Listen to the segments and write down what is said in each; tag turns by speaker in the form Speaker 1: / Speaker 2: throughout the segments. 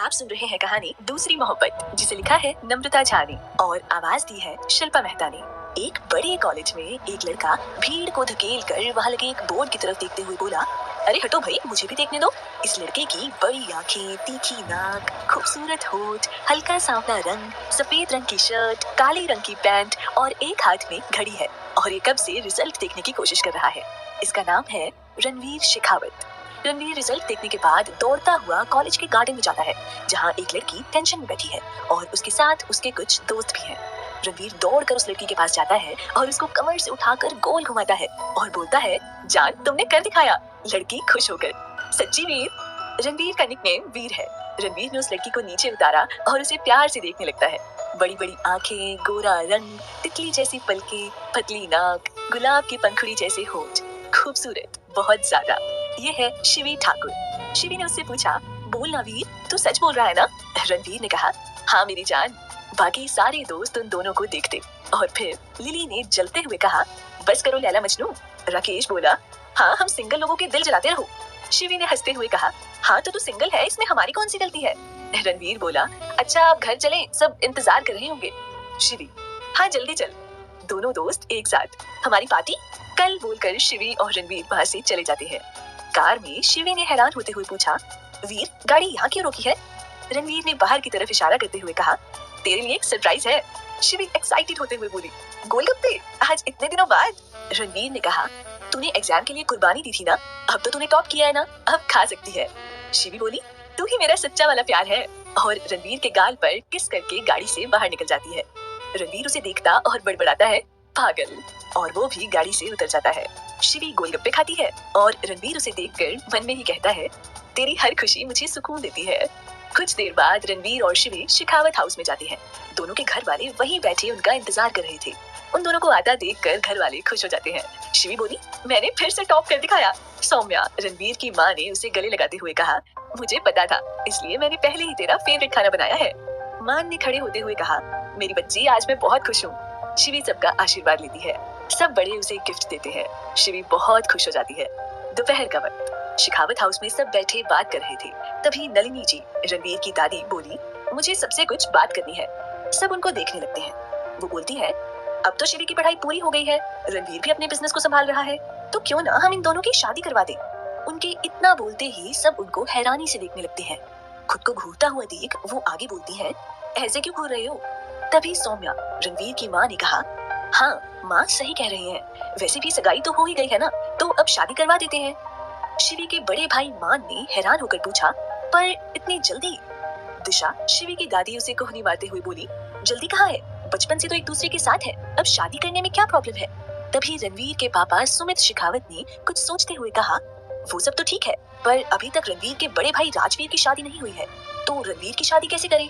Speaker 1: आप सुन रहे हैं कहानी दूसरी मोहब्बत, जिसे लिखा है नम्रता झा ने और आवाज दी है शिल्पा मेहता ने। एक बड़े कॉलेज में एक लड़का भीड़ को धकेल कर वहाँ लगे एक बोर्ड की तरफ देखते हुए बोला, अरे हटो भाई, मुझे भी देखने दो। इस लड़के की बड़ी आंखें, तीखी नाक, खूबसूरत होठ, हल्का सांवला रंग, सफेद रंग की शर्ट, काले रंग की पैंट और एक हाथ में घड़ी है और ये कब से रिजल्ट देखने की कोशिश कर रहा है। इसका नाम है रणवीर शेखावत। रणवीर रिजल्ट देखने के बाद दौड़ता हुआ कॉलेज के गार्डन में जाता है, जहाँ एक लड़की टेंशन में बैठी है और उसके साथ उसके कुछ दोस्त भी हैं। रणवीर दौड़कर उस लड़की के पास जाता है और उसको कमर से उठाकर गोल घुमाता है और बोलता है, जान तुमने कर दिखाया। लड़की खुश होकर, सच्ची वीर? रणवीर का निकनेम वीर है। रणवीर ने उस लड़की को नीचे उतारा और उसे प्यार से देखने लगता है। बड़ी बड़ी आंखें, गोरा रंग, तितली जैसी पलकें, पतली नाक, गुलाब की पंखुड़ी जैसे होठ, खूबसूरत बहुत ज्यादा। ये है शिवी ठाकुर। शिवी ने उससे पूछा, बोल ना वीर, तू सच बोल रहा है ना? रणवीर ने कहा, हाँ मेरी जान। बाकी सारे दोस्त उन दोनों को देखते और फिर लिली ने जलते हुए कहा, बस करो लैला मजनू। राकेश बोला, हाँ हम सिंगल लोगों के दिल जलाते रहो। शिवी ने हंसते हुए कहा, हाँ तो तू सिंगल है, इसमें हमारी कौन सी गलती है? रणवीर बोला, अच्छा आप घर चलें, सब इंतजार कर रहे होंगे। शिवी, हाँ जल्दी चल। दोनों दोस्त एक साथ, हमारी पार्टी कल बोलकर शिवी और रणवीर वहाँ से चले जाते हैं। कार में शिवी ने हैरान होते हुए पूछा, वीर गाड़ी यहाँ क्यों रोकी है? रणवीर ने बाहर की तरफ इशारा करते हुए कहा, तेरे लिए एक सरप्राइज है। शिवी एक्साइटेड होते हुए बोली, गोलगप्पे आज इतने दिनों बाद? रणवीर ने कहा, तूने एग्जाम के लिए कुर्बानी दी थी ना, अब तो तूने टॉप किया है ना, अब खा सकती है। शिवी बोली, तू ही मेरा सच्चा वाला प्यार है, और रणवीर के गाल पर किस करके गाड़ी से बाहर निकल जाती है। रणवीर उसे देखता और बड़बड़ाता है, पागल, और वो भी गाड़ी से उतर जाता है। शिवी गोलगप्पे खाती है और रणवीर उसे देखकर मन में ही कहता है, तेरी हर खुशी मुझे सुकून देती है। कुछ देर बाद रणवीर और शिवी शेखावत हाउस में जाते हैं। दोनों के घर वाले वहीं बैठे उनका इंतजार कर रहे थे। उन दोनों को आता देखकर घर वाले खुश हो जाते हैं। शिवी बोली, मैंने फिर से टॉप कर दिखाया। सौम्या, रणवीर की माँ ने उसे गले लगाते हुए कहा, मुझे पता था, इसलिए मैंने पहले ही तेरा फेवरेट खाना बनाया है। मान ने खड़े होते हुए कहा, मेरी बच्ची आज मैं बहुत खुश हूँ। शिवी सबका आशीर्वाद लेती है। सब बड़े उसे गिफ्ट देते हैं। शिवी बहुत खुश हो जाती है। दोपहर का वक्त, शेखावत हाउस में सब बैठे बात कर रहे थे। तभी नलिनी जी, रणवीर की दादी, बोली, मुझे सबसे कुछ बात करनी है। सब उनको देखने लगते हैं। वो बोलती है, अब तो शिवी की पढ़ाई पूरी हो गई है, रणवीर भी अपने बिजनेस को संभाल रहा है, तो क्यों ना हम इन दोनों की शादी करवा दें। उनके इतना बोलते ही सब उनको हैरानी से देखने लगते हैं। खुद को घूरता हुआ देख वो आगे बोलती है, ऐसे क्यों घूर रहे हो? तभी सौम्या, रणवीर की माँ, ने कहा, हाँ माँ सही कह रही हैं, वैसे भी सगाई तो हो ही गई है ना, तो अब शादी करवा देते हैं। शिवी के बड़े भाई मान ने हैरान होकर पूछा, पर इतनी जल्दी? दिशा, शिवी की दादी, उसे कोहनी मारते हुए बोली, जल्दी कहाँ है, बचपन से तो एक दूसरे के साथ है, अब शादी करने में क्या प्रॉब्लम है? तभी रणवीर के पापा सुमित शेखावत ने कुछ सोचते हुए कहा, वो सब तो ठीक है, पर अभी तक रणवीर के बड़े भाई राजवीर की शादी नहीं हुई है, तो रणवीर की शादी कैसे करें?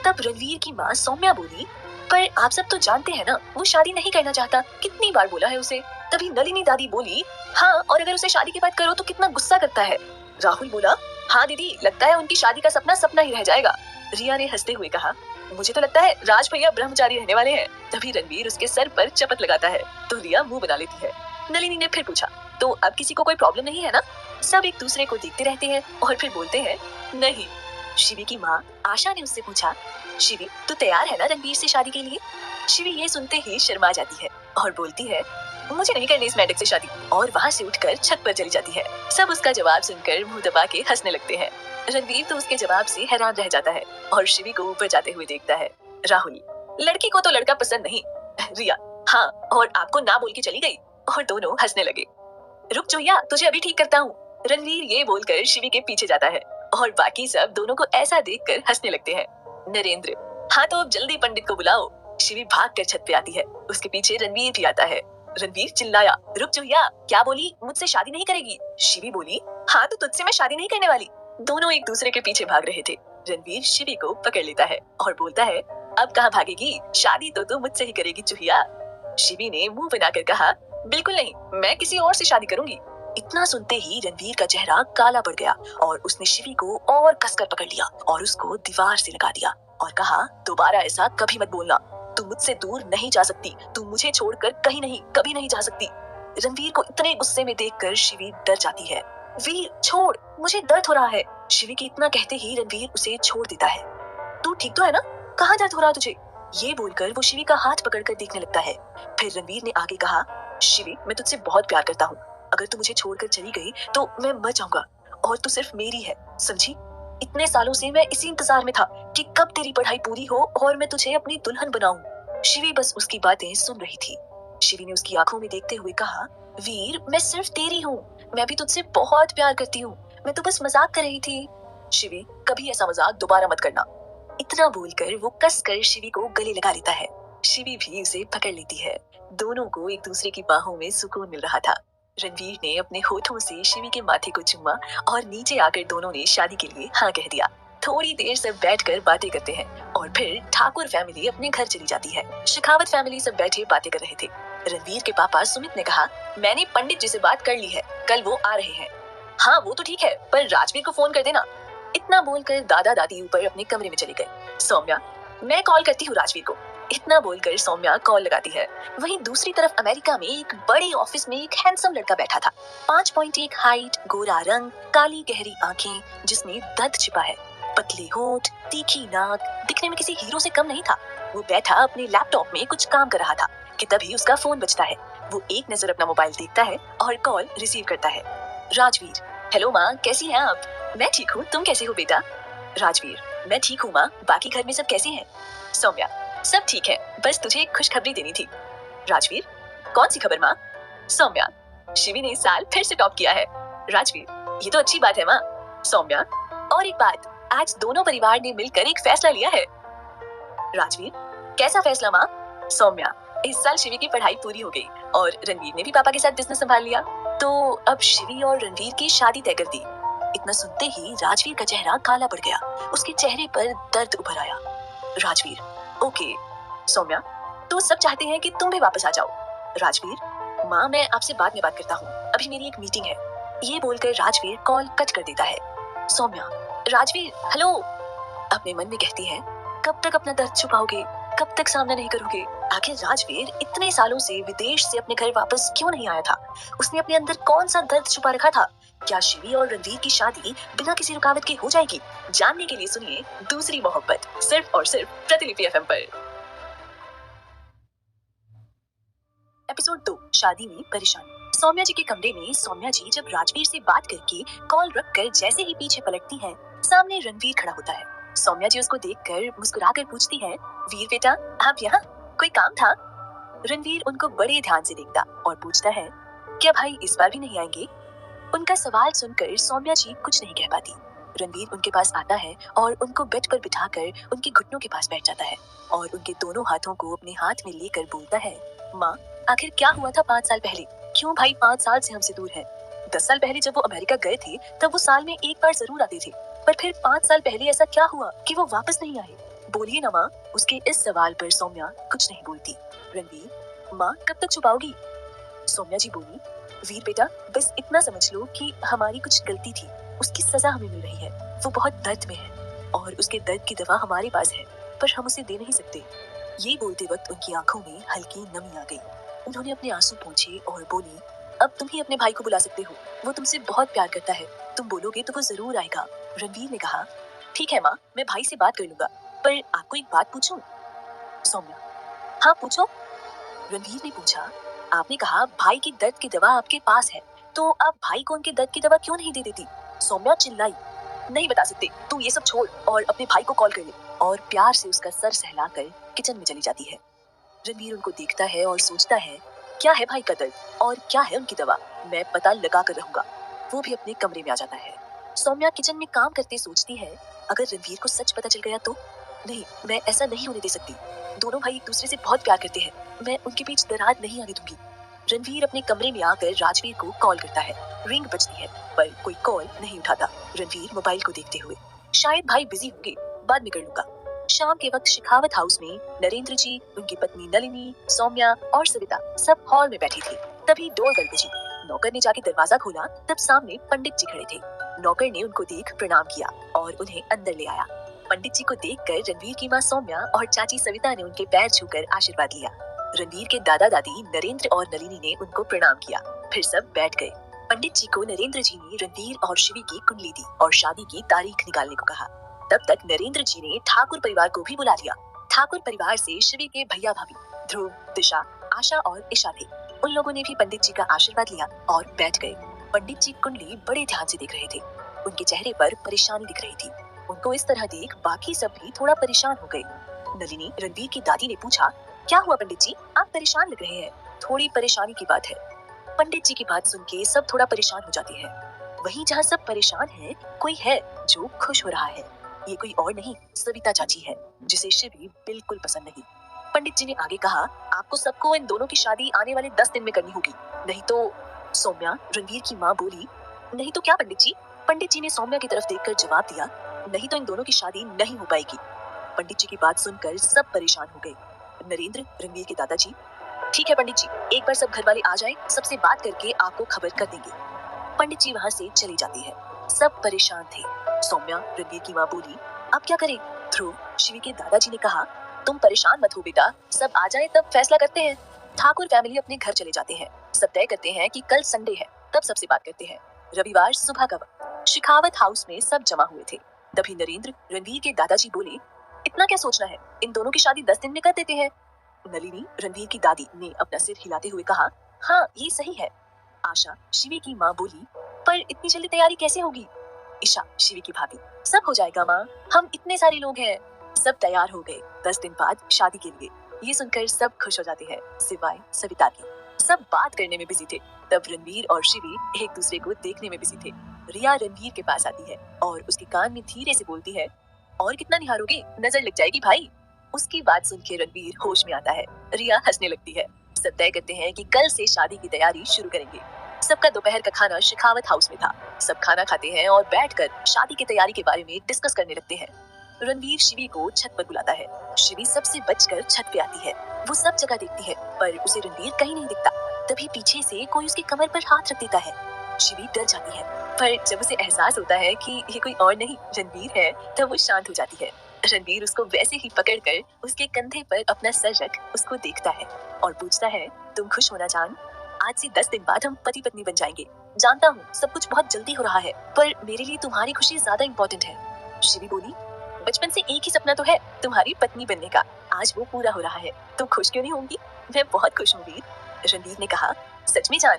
Speaker 1: तब रणवीर की माँ सौम्या बोली, पर आप सब तो जानते हैं ना, वो शादी नहीं करना चाहता, कितनी बार बोला है उसे। तभी नलिनी दादी बोली, हाँ और अगर उसे शादी के बाद करो तो कितना गुस्सा करता है। राहुल बोला, हाँ दीदी, लगता है उनकी शादी का सपना सपना ही रह जाएगा। रिया ने हंसते हुए कहा, मुझे तो लगता है राज भैया ब्रह्मचारी रहने वाले हैं। तभी रणवीर उसके सर पर चपत लगाता है तो रिया मुंह बना लेती है। नलिनी ने फिर पूछा, तो अब किसी को कोई प्रॉब्लम नहीं है ना? सब एक दूसरे को देखते रहते हैं और फिर बोलते हैं, नहीं। शिवी की माँ आशा ने उससे पूछा, शिवी तू तैयार है ना रणवीर से शादी के लिए? शिवी ये सुनते ही शर्मा जाती है और बोलती है, मुझे नहीं करनी इस मेंढक से शादी, और वहाँ से उठकर छत पर चली जाती है। सब उसका जवाब सुनकर मुंह दबा के हंसने लगते हैं। रणवीर तो उसके जवाब से हैरान रह जाता है और शिवी को ऊपर जाते हुए देखता है। राहुल, लड़की को तो लड़का पसंद नहीं। रिया, हाँ और आपको ना बोल के चली गई, और दोनों हंसने लगे। रुक जोया, तुझे अभी ठीक करता हूँ। रणवीर ये बोलकर शिवी के पीछे जाता है और बाकी सब दोनों को ऐसा देखकर हंसने लगते हैं। नरेंद्र, हाँ तो अब जल्दी पंडित को बुलाओ। शिवी भागकर छत पे आती है, उसके पीछे रणवीर भी आता है। रणवीर चिल्लाया, रुक जोया, क्या बोली, मुझसे शादी नहीं करेगी? शिवी बोली, हाँ तो तुझसे मैं शादी नहीं करने वाली। दोनों एक दूसरे के पीछे भाग रहे थे। रणवीर शिवी को पकड़ लेता है और बोलता है, अब कहाँ भागेगी, शादी तो तू मुझसे ही करेगी चुहिया। शिवी ने मुंह बनाकर कहा, बिल्कुल नहीं, मैं किसी और से शादी करूंगी। इतना सुनते ही रणवीर का चेहरा काला पड़ गया और उसने शिवी को और कसकर पकड़ लिया और उसको दीवार से लगा दिया और कहा, दोबारा ऐसा कभी मत बोलना, तू मुझसे दूर नहीं जा सकती, तू मुझे छोड़कर कहीं नहीं, कभी नहीं जा सकती। रणवीर को इतने गुस्से में देखकर शिवी डर जाती है। वीर छोड़, मुझे दर्द हो रहा है। शिवी के इतना कहते ही रणवीर उसे छोड़ देता है। तू ठीक तो है ना? कहाँ दर्द हो रहा तुझे? ये बोलकर वो शिवी का हाथ पकड़कर देखने लगता है। फिर रणवीर ने आगे कहा, शिवी मैं तुझसे बहुत प्यार करता हूँ। अगर तू मुझे छोड़कर चली गई तो मैं मर जाऊंगा और तू सिर्फ मेरी है, समझी? इतने सालों से मैं इसी इंतजार में था कि कब तेरी पढ़ाई पूरी हो और मैं तुझे अपनी दुल्हन बनाऊं। शिवी बस उसकी बातें सुन रही थी। शिवी ने उसकी आंखों में देखते हुए कहा, वीर मैं सिर्फ तेरी हूँ, मैं भी तुझसे बहुत प्यार करती हूँ, मैं तो बस मजाक कर रही थी। शिवी कभी ऐसा मजाक दोबारा मत करना। इतना बोलकर वो कसकर शिवी को गले लगा लेता है। शिवी भी उसे पकड़ लेती है। दोनों को एक दूसरे की बाहों में सुकून मिल रहा था। रणवीर ने अपने होठों से शिवी के माथे को चूमा और नीचे आकर दोनों ने शादी के लिए हाँ कह दिया। थोड़ी देर सब बैठकर बातें करते हैं और फिर ठाकुर फैमिली अपने घर चली जाती है। शेखावत फैमिली सब बैठे बातें कर रहे थे। रणवीर के पापा सुमित ने कहा, मैंने पंडित जी से बात कर ली है, कल वो आ रहे हैं। हाँ वो तो ठीक है, पर राजवीर को फोन कर देना। इतना बोलकर दादा दादी ऊपर अपने कमरे में चले गए। सौम्या, मैं कॉल करती हूँ राजवीर को। इतना बोलकर सौम्या कॉल लगाती है। वहीं दूसरी तरफ अमेरिका में एक बड़े ऑफिस में एक हैंडसम लड़का बैठा था। 5.1 हाइट, गोरा रंग, काली गहरी आंखें जिसमें दर्द छिपा है, पतले होंठ, तीखी नाक, दिखने में किसी हीरो से कम नहीं था। वो बैठा अपने लैपटॉप में कुछ काम कर रहा था कि तभी उसका फोन बजता है। वो एक नजर अपना मोबाइल देखता है और कॉल रिसीव करता है। राजवीर, हेलो माँ, कैसी हैं आप? मैं ठीक हूँ, तुम कैसे हो बेटा? राजवीर, मैं ठीक हूँ माँ, बाकी घर में सब कैसे हैं? सौम्या, सब ठीक है, बस तुझे एक खुशखबरी देनी थी। राजवीर, कौन सी खबर माँ? सौम्या, शिवी ने इस साल फिर से टॉप किया है। राजवीर, ये तो अच्छी बात है माँ। सौम्या, और एक बात, आज दोनों परिवार ने मिलकर एक फैसला लिया है। राजवीर, कैसा फैसला माँ? सौम्या, इस साल शिवी की पढ़ाई पूरी हो गई और रणवीर ने भी पापा के साथ बिजनेस संभाल लिया, तो अब शिवी और रणवीर की शादी तय कर दी। इतना सुनते ही राजवीर का चेहरा काला पड़ गया। उसके चेहरे पर दर्द उभर आया। राजवीर, ओके। सौम्या, तो सब चाहते हैं कि तुम भी वापस आ जाओ। राजवीर, माँ मैं आपसे बाद में बात करता हूँ, अभी मेरी एक मीटिंग है। ये बोलकर राजवीर कॉल कट कर देता है। सौम्या, राजवीर हेलो, अपने मन में कहती है, कब तक अपना दर्द छुपाओगे, कब तक सामना नहीं करोगे? आखिर राजवीर इतने सालों से विदेश से अपने घर वापस क्यों नहीं आया था? उसने अपने अंदर कौन सा दर्द छुपा रखा था? क्या शिवी और रणवीर की शादी बिना किसी रुकावट के हो जाएगी? जानने के लिए सुनिए दूसरी मोहब्बत, सिर्फ और सिर्फ प्रतिलिपि एफएम पर। एपिसोड 2, शादी में परेशानी। सौम्या जी के कमरे में सौम्या जी जब राजवीर से बात करके कॉल रखकर जैसे ही पीछे पलटती है, सामने रणवीर खड़ा होता है। सौम्या जी उसको देखकर मुस्कुराकर पूछती है, वीर बेटा आप यहाँ, कोई काम था? रणवीर उनको बड़े ध्यान से देखता और पूछता है, क्या भाई इस बार भी नहीं आएंगे? उनका सवाल सुनकर सौम्या जी कुछ नहीं कह पाती। रणवीर उनके पास आता है और उनको बेड पर बिठाकर उनके घुटनों के पास बैठ जाता है और उनके दोनों हाथों को अपने हाथ में लेकर बोलता है, माँ आखिर क्या हुआ था 5 साल पहले? क्यों भाई 5 साल से हमसे दूर है? 10 साल पहले जब वो अमेरिका गए थे तब वो साल में एक बार जरूर आते थे, पर फिर 5 साल पहले ऐसा क्या हुआ कि वो वापस नहीं आए? बोलिए ना माँ। उसके इस सवाल पर सौम्या कुछ नहीं बोलती। रणवीर, माँ कब तक छुपाओगी? सौम्या जी बोली, वीर बेटा बस इतना समझ लो कि हमारी कुछ गलती थी, उसकी सजा हमें मिल रही है। वो बहुत दर्द में है और उसके दर्द की दवा हमारे पास है, पर हम उसे दे नहीं सकते। ये बोलते वक्त उनकी आंखों में हल्की नमी आ गई। उन्होंने अपने आंसू पोंछे और बोली, अब तुम ही अपने भाई को बुला सकते हो, वो तुमसे बहुत प्यार करता है, तुम बोलोगे तो वो जरूर आएगा। रणवीर ने कहा, ठीक है माँ, मैं भाई से बात कर लूंगा, पर आपको एक बात पूछूं? सौम्या, हाँ पूछो। रणवीर ने पूछा, आपने कहा भाई की दर्द की दवा आपके पास है, तो आप भाई को उनके दर्द की दवा क्यों नहीं दे देती? सौम्या चिल्लाई, नहीं बता सकते, तू ये सब छोड़ और अपने भाई को कॉल कर ले, और प्यार से उसका सर सहलाकर किचन में चली जाती है। रणवीर उनको देखता है और सोचता है, क्या है भाई का दर्द और क्या है उनकी दवा, मैं पता लगा कर रहूंगा। वो भी अपने कमरे में आ जाता है। सौम्या किचन में काम करते सोचती है, अगर रणवीर को सच पता चल गया तो? नहीं, मैं ऐसा नहीं होने दे सकती। दोनों भाई एक दूसरे से बहुत प्यार करते हैं, मैं उनके बीच दरार नहीं आने दूंगी। रणवीर अपने कमरे में आकर राजवीर को कॉल करता है। रिंग बजती है पर कोई कॉल नहीं उठाता। रणवीर मोबाइल को देखते हुए, शायद भाई बिजी होंगे, बाद में कर लूंगा। शाम के वक्त शेखावत हाउस में नरेंद्र जी, उनकी पत्नी नलिनी, सौम्या और सविता सब हॉल में बैठी थी। तभी डोर बेल बजी। नौकर ने जाके दरवाजा खोला, तब सामने पंडित जी खड़े थे। नौकर ने उनको देख प्रणाम किया और उन्हें अंदर ले आया। पंडित जी को देखकर रणवीर की माँ सौम्या और चाची सविता ने उनके पैर छूकर आशीर्वाद लिया। रणवीर के दादा दादी नरेंद्र और नलिनी ने उनको प्रणाम किया, फिर सब बैठ गए। पंडित जी को नरेंद्र जी ने रणवीर और शिवी की कुंडली दी और शादी की तारीख निकालने को कहा। तब तक नरेंद्र जी ने ठाकुर परिवार को भी बुला लिया। ठाकुर परिवार से शिवी के भैया भाभी ध्रुव, दिशा, आशा और ईशा थे। उन लोगों ने भी पंडित जी का आशीर्वाद लिया और बैठ गए। पंडित जी कुंडली बड़े ध्यान से देख रहे थे। उनके चेहरे पर परेशानी दिख रही थी। उनको इस तरह देख बाकी सब भी थोड़ा परेशान हो गए। नलिनी, रणवीर की दादी ने पूछा, क्या हुआ पंडित जी, आप परेशान लग रहे हैं? थोड़ी परेशानी की बात है। पंडित जी की बात सुन के सब थोड़ा परेशान हो जाते हैं। वहीं जहाँ सब परेशान हैं, कोई है जो खुश हो रहा है। ये कोई और नहीं, सविता चाची है, जिसे शिवी बिल्कुल पसंद नहीं। पंडित जी ने आगे कहा, आपको सबको इन दोनों की शादी आने वाले 10 दिन में करनी होगी, नहीं तो। सौम्या, रणवीर की माँ बोली, नहीं तो क्या पंडित जी? पंडित जी ने सौम्या की तरफ देखकर जवाब दिया, नहीं तो इन दोनों की शादी नहीं हो पाएगी। पंडित जी की बात सुनकर सब परेशान हो गए। नरेंद्र, रणवीर के दादाजी, ठीक है पंडित जी, एक बार सब घर वाले आ जाएं, सबसे बात करके आपको खबर कर देंगे। पंडित जी वहाँ से चले जाते हैं। सब परेशान थे। सौम्या, रणवीर की माँ बोली, अब क्या करें? ध्रुव, शिवी के दादाजी ने कहा, तुम परेशान मत हो बेटा, सब आ जाए तब फैसला करते हैं। ठाकुर फैमिली अपने घर चले जाते हैं। सब तय करते हैं कि कल संडे है, तब सबसे बात करते हैं। रविवार सुबह का वक्त शिखावत हाउस में सब जमा हुए थे। तभी नरेंद्र, रणवीर के दादाजी बोले, इतना क्या सोचना है, इन दोनों की शादी 10 दिन में कर देते हैं। नलिनी, रणवीर की दादी ने अपना सिर हिलाते हुए कहा, हाँ ये सही है। आशा, शिवी की माँ बोली, पर इतनी जल्दी तैयारी कैसे होगी? ईशा, शिवी की भाभी, सब हो जाएगा माँ, हम इतने सारे लोग हैं। सब तैयार हो गए 10 दिन बाद शादी के लिए। ये सुनकर सब खुश हो जाते हैं, सिवाय सविता के। सब बात करने में बिजी थे। तब रणवीर और शिवी एक दूसरे को देखने में बिजी थे। रिया रणवीर के पास आती है और उसके कान में धीरे से बोलती है, और कितना निहारोगे, नजर लग जाएगी भाई। उसकी बात सुन के रणवीर होश में आता है। रिया हंसने लगती है। सब तय करते हैं कि कल से शादी की तैयारी शुरू करेंगे। सबका दोपहर का खाना शिखावत हाउस में था। सब खाना खाते हैं और बैठकर शादी की तैयारी के बारे में डिस्कस करने लगते हैं। रणवीर शिवी को छत पर बुलाता है। शिवी सबसे बचकर छत पे आती है। वो सब जगह देखती है, पर उसे रणवीर कहीं नहीं दिखता। तभी पीछे से कोई उसकी कमर पर हाथ रख देता है। शिवी डर जाती है, पर जब उसे एहसास होता है कि ये कोई और नहीं रणवीर है, तब वो शांत हो जाती है। रणवीर उसको वैसे ही पकड़कर उसके कंधे पर अपना सर रख उसको देखता है और पूछता है, तुम खुश हो ना जान? आज से 10 दिन बाद हम पति पत्नी बन जाएंगे। जानता हूँ सब कुछ बहुत जल्दी हो रहा है, पर मेरे लिए तुम्हारी खुशी ज्यादा इम्पोर्टेंट है। शिवी बोली, बचपन से एक ही सपना तो है, तुम्हारी पत्नी बनने का। आज वो पूरा हो रहा है, तुम खुश क्यों नहीं होंगी? मैं बहुत खुश हूँ वीर। रणवीर ने कहा, सच में जान?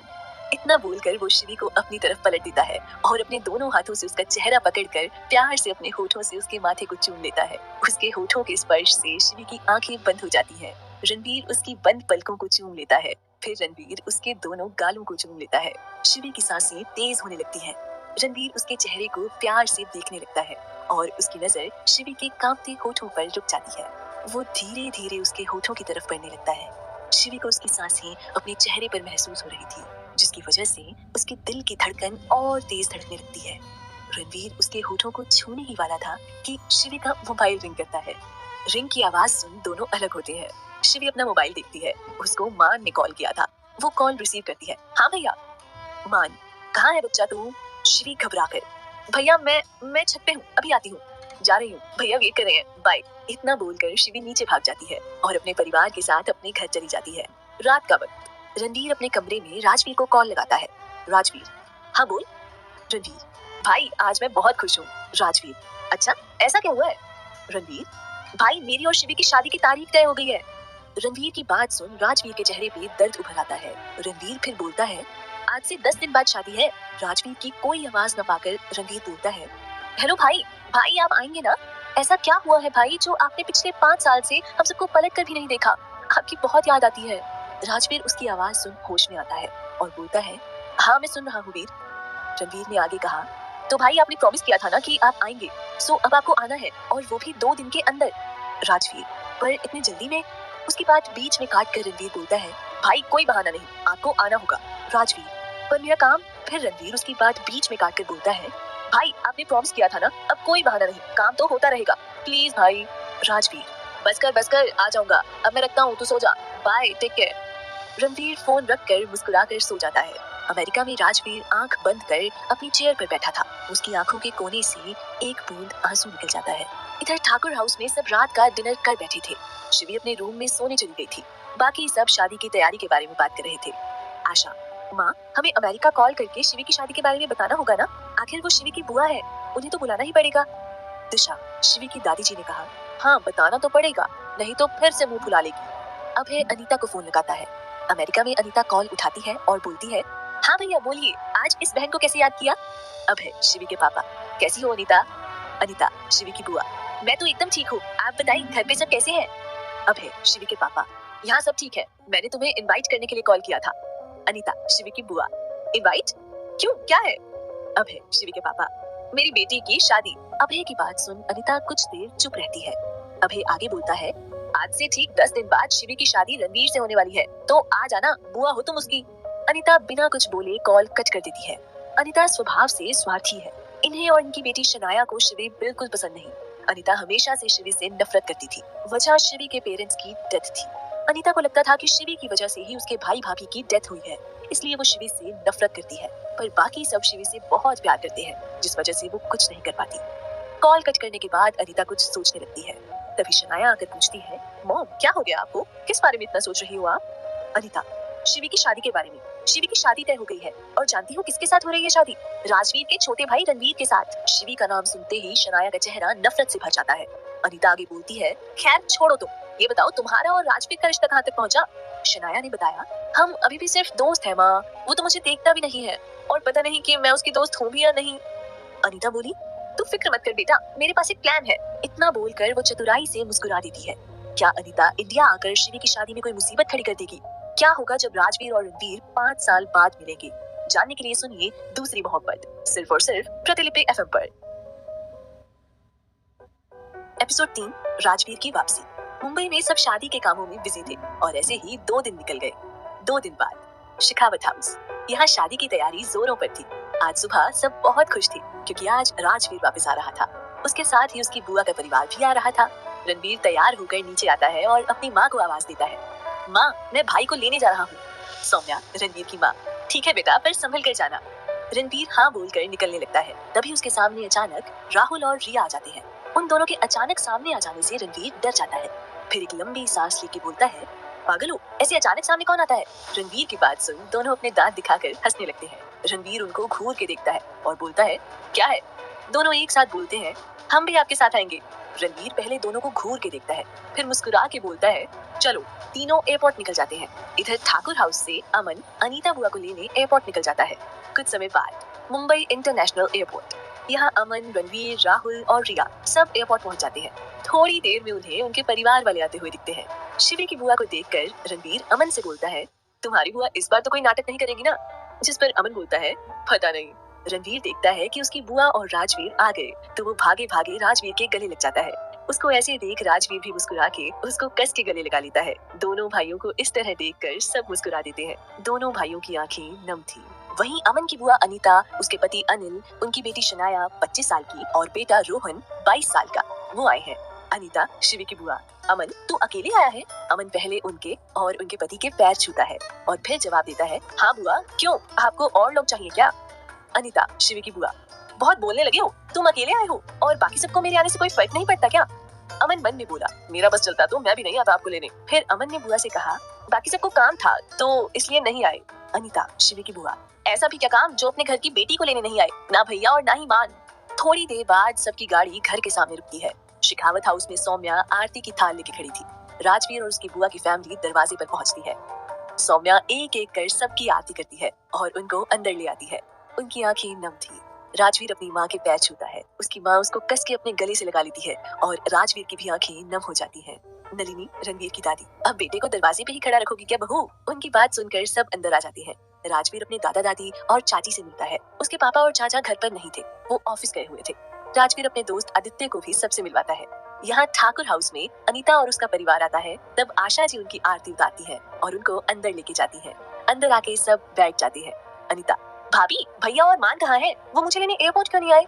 Speaker 1: इतना बोलकर वो शिवी को अपनी तरफ पलट देता है और अपने दोनों हाथों से उसका चेहरा पकड़कर प्यार से अपने होठों से उसके माथे को चूम लेता है। उसके होठों के स्पर्श से शिवी की आंखें बंद हो जाती हैं। रणवीर उसकी बंद पलकों को चूम लेता है। फिर रणवीर उसके दोनों गालों को चूम लेता है। शिवी की सांसें तेज होने लगती हैं। रणवीर उसके चेहरे को प्यार से देखने लगता है और उसकी नजर शिवी के कांपते होठों पर रुक जाती है। वो धीरे धीरे उसके होठों की तरफ बढ़ने लगता है। शिवी को उसकी सांसें अपने चेहरे पर महसूस हो रही थी, जिसकी वजह से उसके दिल की धड़कन और तेज धड़कने लगती है। रणवीर उसके होठों को छूने ही वाला था कि शिवी का मोबाइल रिंग करता है। रिंग की आवाज सुन दोनों अलग होते हैं। शिवी अपना मोबाइल देखती है। उसको मान ने कॉल किया था। वो कॉल रिसीव करती है। हाँ भैया। मान, कहाँ है बच्चा तू? शिवी घबरा कर, भैया मैं छत पे हूँ, अभी आती हूँ, जा रही हूँ, भैया वेट कर रहे हैं, बाय। इतना बोलकर शिवी नीचे भाग जाती है और अपने परिवार के साथ अपने घर चली जाती है। रात का वक्त रणवीर अपने कमरे में राजवीर को कॉल लगाता है। राजवीर, हाँ बोल। रणवीर, भाई आज मैं बहुत खुश हूँ। राजवीर, अच्छा ऐसा क्या हुआ है? रणवीर, भाई मेरी और शिवी की शादी की तारीख तय हो गई है। रणवीर की बात सुन राजवीर के चेहरे पे दर्द उभर आता है। रणवीर फिर बोलता है, आज से 10 दिन बाद शादी है। राजवीर की कोई आवाज न पाकर रणवीर बोलता है, हेलो भाई, भाई आप आएंगे ना? ऐसा क्या हुआ है भाई जो आपने पिछले 5 साल से हम सबको पलट कर भी नहीं देखा? आपकी बहुत याद आती है। राजवीर उसकी आवाज सुन होश में आता है और बोलता है, हाँ मैं सुन रहा हूँ वीर। रणवीर ने आगे कहा, तो भाई आपने प्रॉमिस किया था ना कि आप आएंगे, सो अब आपको आना है और वो भी 2 दिन के अंदर। राजवीर, पर इतनी जल्दी में? उसकी बात बीच में काट कर रणवीर बोलता है, भाई कोई बहाना नहीं, आपको आना होगा। राजवीर, पर मेरा काम? फिर रणवीर उसकी बात बीच में काट कर बोलता है, भाई आपने प्रॉमिस किया था ना, अब कोई बहाना नहीं, काम तो होता रहेगा, प्लीज भाई। राजवीर, बस कर आ जाऊंगा, अब मैं रखता हूँ, तू सो जा, bye, take care. Ranveer phone रख कर मुस्कुराकर सो जाता है। अमेरिका में राजवीर आंख बंद कर अपनी चेयर पर बैठा था। उसकी आंखों के कोने से एक बूंद आंसू निकल जाता है। इधर ठाकुर हाउस में सब रात का डिनर कर बैठे थे। शिवी अपने रूम में सोने चली गई थी। बाकी सब शादी की तैयारी के बारे में बात कर रहे थे। आशा, माँ, हमें अमेरिका कॉल करके शिवी की शादी के बारे में बताना होगा ना, आखिर वो शिवी की बुआ है, उन्हें तो बुलाना ही पड़ेगा। दिशा, शिवी की दादी जी ने कहा, हाँ बताना तो पड़ेगा, नहीं तो फिर से मुंह फुला लेगी। अभय अनीता को फोन लगाता है। अमेरिका में अनीता कॉल उठाती है और बोलती है, हाँ भैया बोलिए, आज इस बहन को कैसे याद किया? अभय, शिवी के पापा, कैसी हो अनीता? अनीता, शिवी की बुआ, मैं तो एकदम ठीक हूँ, आप बताइए घर पे सब कैसे हैं? अभय, शिवी के पापा, यहाँ सब ठीक है, मैंने तुम्हें इनवाइट करने के लिए कॉल किया था। अनीता, शिवी की बुआ, इनवाइट? क्यों, क्या है? अभय, शिवी के पापा, मेरी बेटी की शादी। अभय की बात सुन अनीता कुछ देर चुप रहती है। अभय आगे बोलता है, आज से ठीक 10 दिन बाद शिवी की शादी रणवीर से होने वाली है, तो आ जाना, बुआ हो तुम उसकी। अनीता बिना कुछ बोले कॉल कट कर देती है। अनीता स्वभाव से स्वार्थी है। इन्हें और इनकी बेटी शनाया को शिवी बिल्कुल पसंद नहीं। अनीता हमेशा से शिवी से नफरत करती थी। वजह शिवी के पेरेंट्स की डेथ थी। अनीता को लगता था कि शिवी की वजह से ही उसके भाई भाभी की डेथ हुई है, इसलिए वो शिवी से नफरत करती है। पर बाकी सब शिवी से बहुत प्यार करते हैं, जिस वजह से वो कुछ नहीं कर पाती। कॉल कट करने के बाद अनीता कुछ सोचने लगती है। तभी शनाया आकर पूछती है, मॉम क्या हो गया आपको, किस बारे में इतना सोच रही हो आप? अनीता, शिवी की शादी के बारे में। शिवी की शादी तय हो गई है, और जानती हो किसके साथ हो रही है शादी? राजवीर के छोटे भाई रणवीर के साथ। शिवी का नाम सुनते ही शनाया का चेहरा नफरत से भर जाता है। अनीता आगे बोलती है, खैर छोड़ो तुम, ये बताओ तुम्हारा और राजवीर का रिश्ता कहाँ तक पहुँचा? शनाया ने बताया, हम अभी भी सिर्फ दोस्त हैं माँ, वो तो मुझे देखता भी नहीं है, और पता नहीं कि मैं उसकी दोस्त हूँ भी या नहीं। अनीता बोली, तू फिक्र मत कर बेटा, मेरे पास एक प्लान है। इतना बोलकर वो चतुराई से मुस्कुरा देती है। क्या अनीता इंडिया आकर शिवी की शादी में कोई मुसीबत खड़ी कर देगी? क्या होगा जब राजवीर और रणवीर 5 साल बाद मिलेंगे? जानने के लिए सुनिए दूसरी मोहब्बत, सिर्फ और सिर्फ प्रतिलिपि एफएम पर। एपिसोड 3, राजवीर की वापसी। मुंबई में सब शादी के कामों में बिजी थे, और ऐसे ही 2 दिन निकल गए। 2 दिन बाद शेखावत हाउस, यहाँ शादी की तैयारी जोरों पर थी। आज सुबह सब बहुत खुश थे, क्योंकि आज राजवीर वापस आ रहा था। उसके साथ ही उसकी बुआ का परिवार भी आ रहा था। रणवीर तैयार होकर नीचे आता है और अपनी माँ को आवाज देता है, माँ मैं भाई को लेने जा रहा हूँ। सौम्या, रणवीर की माँ, ठीक है बेटा, पर संभल कर जाना। रणवीर हाँ बोलकर निकलने लगता है। तभी उसके सामने अचानक राहुल और रिया आ जाते हैं। उन दोनों के अचानक सामने आ जाने से रणवीर डर जाता है। फिर एक लंबी सांस लेके बोलता है, पागल हो, ऐसे अचानक सामने कौन आता है? रणवीर की बात सुन दोनों अपने दांत दिखाकर हंसने लगते हैं। रणवीर उनको घूर के देखता है और बोलता है, क्या है? दोनों एक साथ बोलते हैं, हम भी आपके साथ आएंगे। रणवीर पहले दोनों को घूर के देखता है, फिर मुस्कुरा के बोलता है, चलो। तीनों एयरपोर्ट निकल जाते हैं। इधर ठाकुर हाउस से अमन अनीता बुआ को लेने एयरपोर्ट निकल जाता है। कुछ समय बाद मुंबई इंटरनेशनल एयरपोर्ट, यहाँ अमन, रणवीर, राहुल और रिया सब एयरपोर्ट पहुंच जाते हैं। थोड़ी देर में उन्हें उनके परिवार वाले आते हुए दिखते हैं। शिवी की बुआ को देखकर रणवीर अमन से बोलता है, तुम्हारी बुआ इस बार तो कोई नाटक नहीं करेगी ना? जिस पर अमन बोलता है, पता नहीं। रणवीर देखता है कि उसकी बुआ और राजवीर आ गए, तो वो भागे भागे राजवीर के गले लग जाता है। उसको ऐसे देख राजवीर भी मुस्कुरा के उसको कस के गले लगा लेता है। दोनों भाइयों को इस तरह देखकर सब मुस्कुरा देते हैं। दोनों भाइयों की आंखें नम थी। वहीं अमन की बुआ अनीता, उसके पति अनिल, उनकी बेटी शनाया 25 साल की और बेटा रोहन 22 साल का, वो आए हैं। अनीता, शिवी की बुआ, अमन तू अकेले आया है? अमन पहले उनके और उनके पति के पैर छूता है और फिर जवाब देता है, हाँ बुआ, क्यों, आपको और लोग चाहिए क्या? अनीता, शिवी की बुआ, बहुत बोलने लगे हो, तुम अकेले आए हो और बाकी सबको मेरे आने से कोई फर्क नहीं पड़ता क्या? अमन मन में बोला, मेरा बस चलता तो मैं भी नहीं आता आपको लेने। फिर अमन ने बुआ से कहा, बाकी सबको काम था तो इसलिए नहीं आए। अनीता, शिवी की बुआ, ऐसा भी क्या काम जो अपने घर की बेटी को लेने नहीं आए, ना भैया और ना ही मान। थोड़ी देर बाद सबकी गाड़ी घर के सामने रुकती है। शेखावत हाउस में सौम्या आरती की थाल लेके खड़ी थी। राजवीर और उसकी बुआ की फैमिली दरवाजे पर पहुंचती है। सौम्या एक एक कर सबकी आरती करती है और उनको अंदर ले आती है। उनकी आंखें नम थी। राजवीर अपनी माँ के पैर छूता है। उसकी माँ उसको कस के अपने गले से लगा लेती है और राजवीर की भी आंखें नम हो जाती हैं। नलिनी, रणवीर की दादी, अब बेटे को दरवाजे पे ही खड़ा रखोगी क्या बहू? उनकी बात सुनकर सब अंदर आ जाते हैं। राजवीर अपने दादा दादी और चाची से मिलता है। उसके पापा और चाचा घर पर नहीं थे, वो ऑफिस गए हुए थे। राजवीर अपने दोस्त आदित्य को भी सबसे मिलवाता है। यहाँ ठाकुर हाउस में अनीता और उसका परिवार आता है। तब आशा जी उनकी आरती उतारती है और उनको अंदर लेके जाती है। अंदर आके सब बैठ जाते हैं। अनीता, भाभी, भैया और मान कहाँ है? वो मुझे लेने एयरपोर्ट क्यों नहीं आए?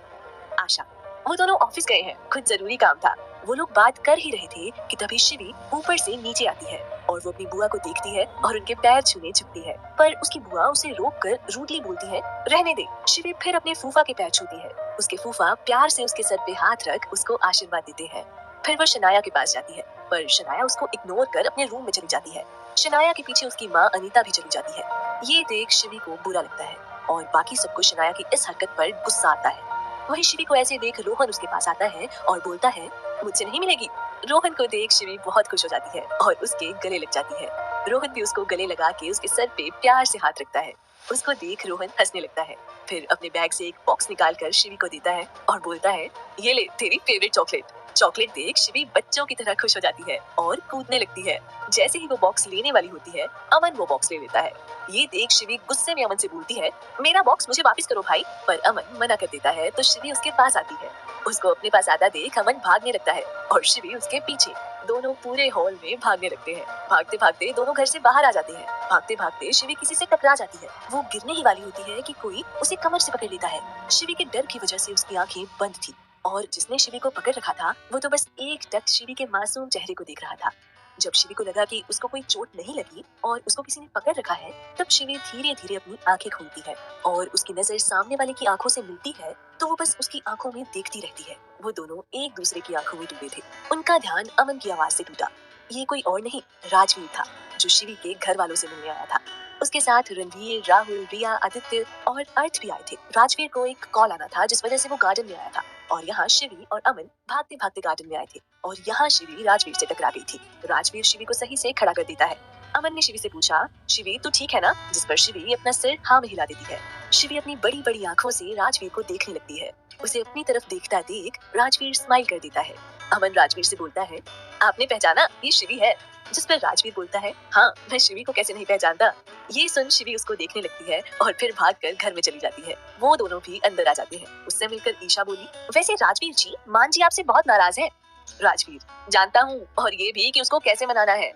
Speaker 1: आशा, वो दोनों ऑफिस गए हैं, कुछ जरूरी काम था। वो लोग बात कर ही रहे थे कि तभी शिवी ऊपर से नीचे आती है और वो अपनी बुआ को देखती है और उनके पैर छूने झुकती है, पर उसकी बुआ उसे रोककर रूडली बोलती है, रहने दे। शिवी फिर अपने फूफा के पैर छूती है। उसके फूफा प्यार से उसके सर पे हाथ रख उसको आशीर्वाद देते हैं। फिर वो शनाया के पास जाती है, पर शनाया उसको इग्नोर कर अपने रूम में चली जाती है। शनाया के पीछे उसकी माँ अनीता भी चली जाती है। ये देख शिवी को बुरा लगता है और बाकी सबको शनाया की इस हरकत पर गुस्सा आता है। वहीं शिवी को ऐसे देख रोहन उसके पास आता है और बोलता है, मुझसे नहीं मिलेगी। रोहन को देख शिवी बहुत खुश हो जाती है और उसके गले लग जाती है। रोहन भी उसको गले लगा के उसके सर पे प्यार से हाथ रखता है। उसको देख रोहन हंसने लगता है, फिर अपने बैग से एक बॉक्स निकाल कर शिवी को देता है और बोलता है, ये ले तेरी फेवरेट चॉकलेट। चॉकलेट देख शिवी बच्चों की तरह खुश हो जाती है और कूदने लगती है। जैसे ही वो बॉक्स लेने वाली होती है, अमन वो बॉक्स ले लेता है। ये देख शिवी गुस्से में अमन से बोलती है, मेरा बॉक्स मुझे वापस करो भाई। पर अमन मना कर देता है तो शिवी उसके पास आती है। उसको अपने पास आता देख अमन भागने लगता है और शिवी उसके पीछे। दोनों पूरे हॉल में भागने लगते हैं। भागते भागते दोनों घर से बाहर आ जाते हैं। भागते भागते शिवी किसी से टकरा जाती है। वो गिरने ही वाली होती है कि कोई उसे कमर से पकड़ लेता है। शिवी के डर की वजह से उसकी आंखें बंद थी और जिसने शिवी को पकड़ रखा था वो तो बस एकटक शिवी के मासूम चेहरे को देख रहा था। जब शिवी को लगा कि उसको कोई चोट नहीं लगी और उसको किसी ने पकड़ रखा है, तब शिवी धीरे धीरे अपनी आंखें खोलती है और उसकी नजर सामने वाले की आंखों से मिलती है तो वो बस उसकी आंखों में देखती रहती है। वो दोनों एक दूसरे की आंखों में डूबे थे। उनका ध्यान अमन की आवाज से टूटा। ये कोई और नहीं, राजवीर था, जो शिवी के घर वालों से मिलने आया था। उसके साथ रणवीर, राहुल, रिया, आदित्य और अर्थ भी आए थे। राजवीर को एक कॉल आना था जिस वजह से वो गार्डन में आया था और यहाँ शिवी और अमन भागते भागते गार्डन में आए थे और यहाँ शिवी राजवीर से टकरा गई थी। राजवीर शिवी को सही से खड़ा कर देता है। अमन ने शिवी से पूछा, शिवी तू ठीक है ना? जिस पर शिवी अपना सिर हाँ में हिला देती है। शिवी अपनी बड़ी बड़ी आंखों से राजवीर को देखने लगती है। उसे अपनी तरफ देखता देख राजवीर स्माइल कर देता है। अमन राजवीर से बोलता है, आपने पहचाना, ये शिवी है। जिस पर राजवीर बोलता है, हाँ मैं शिवी को कैसे नहीं पहचानता। ये सुन शिवी उसको देखने लगती है और फिर भागकर घर में चली जाती है। वो दोनों भी अंदर आ जाते हैं। उससे मिलकर ईशा बोली, वैसे राजवीर जी, मान जी आपसे बहुत नाराज है। राजवीर, जानता हूँ, और ये भी कि उसको कैसे मनाना है।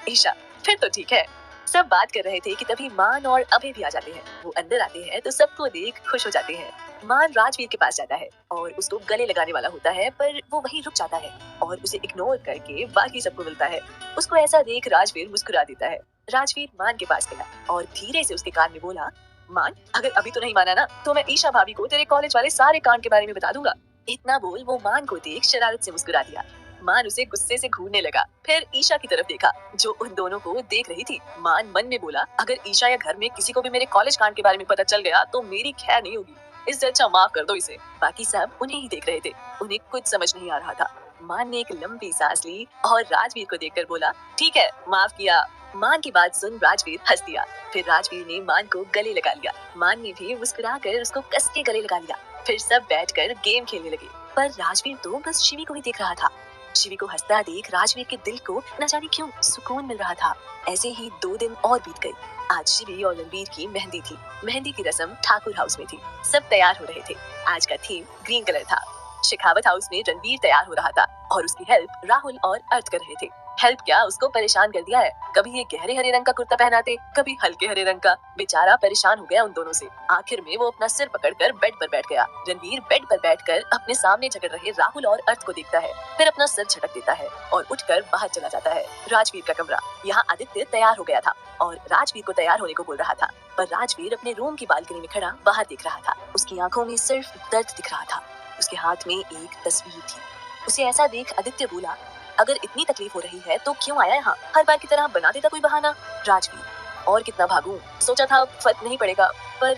Speaker 1: ईशा, फिर तो ठीक है। सब बात कर रहे थे कि तभी मान और अभय भी आ जाते हैं। वो अंदर आते हैं तो सबको देख खुश हो जाते हैं। मान राजवीर के पास जाता है और उसको गले लगाने वाला होता है, पर वो वहीं रुक जाता है और उसे इग्नोर करके बाकी सबको मिलता है। उसको ऐसा देख राजवीर मुस्कुरा देता है। राजवीर मान के पास गया और धीरे से उसके कान में बोला, मान अगर अभी तो नहीं माना ना तो मैं ईशा भाभी को तेरे कॉलेज वाले सारे कांड के बारे में बता दूंगा। इतना बोल वो मान को देख शरारत से मुस्कुरा दिया। मान उसे गुस्से से घूरने लगा, फिर ईशा की तरफ देखा जो उन दोनों को देख रही थी। मान मन में बोला, अगर ईशा या घर में किसी को भी मेरे कॉलेज कांड के बारे में पता चल गया तो मेरी खैर नहीं होगी। इससे अच्छा माफ कर दो इसे। बाकी सब उन्हें ही देख रहे थे। उन्हें कुछ समझ नहीं आ रहा था। मान ने एक लंबी सांस ली और राजवीर को देखकर बोला, ठीक है माफ किया। मान की बात सुन राजवीर हंस दिया। फिर राजवीर ने मान को गले लगा लिया। मान ने भी मुस्कुरा कर उसको कस के गले लगा लिया। फिर सब बैठकर गेम खेलने लगे, पर राजवीर तो बस शिवी को ही देख रहा था। शिवी को हंसता देख राजवीर के दिल को न जाने क्यों सुकून मिल रहा था। ऐसे ही 2 दिन और बीत गए। आज शिवी और रणवीर की मेहंदी थी। मेहंदी की रस्म ठाकुर हाउस में थी। सब तैयार हो रहे थे। आज का थीम ग्रीन कलर था। शेखावत हाउस में रणवीर तैयार हो रहा था और उसकी हेल्प राहुल और अर्थ कर रहे थे। हेल्प क्या, उसको परेशान कर दिया है। कभी ये गहरे हरे रंग का कुर्ता पहनाते, कभी हल्के हरे रंग का। बेचारा परेशान हो गया उन दोनों से। आखिर में वो अपना सिर पकड़कर बेड पर बैठ गया। रणवीर बेड पर बैठकर अपने सामने झगड़ रहे राहुल और अर्थ को देखता है, फिर अपना सिर झटक देता है और उठकर बाहर चला जाता है। राजवीर का कमरा। यहाँ आदित्य तैयार हो गया था और राजवीर को तैयार होने को बोल रहा था, पर राजवीर अपने रूम की बालकनी में खड़ा बाहर देख रहा था। उसकी आंखों में सिर्फ दर्द दिख रहा था। उसके हाथ में एक तस्वीर थी। उसे ऐसा देख आदित्य बोला, अगर इतनी तकलीफ हो रही है तो क्यों आया यहाँ? हर बार की तरह बना देता कोई बहाना। राजवीर, और कितना भागूं? सोचा था फर्क नहीं पड़ेगा, पर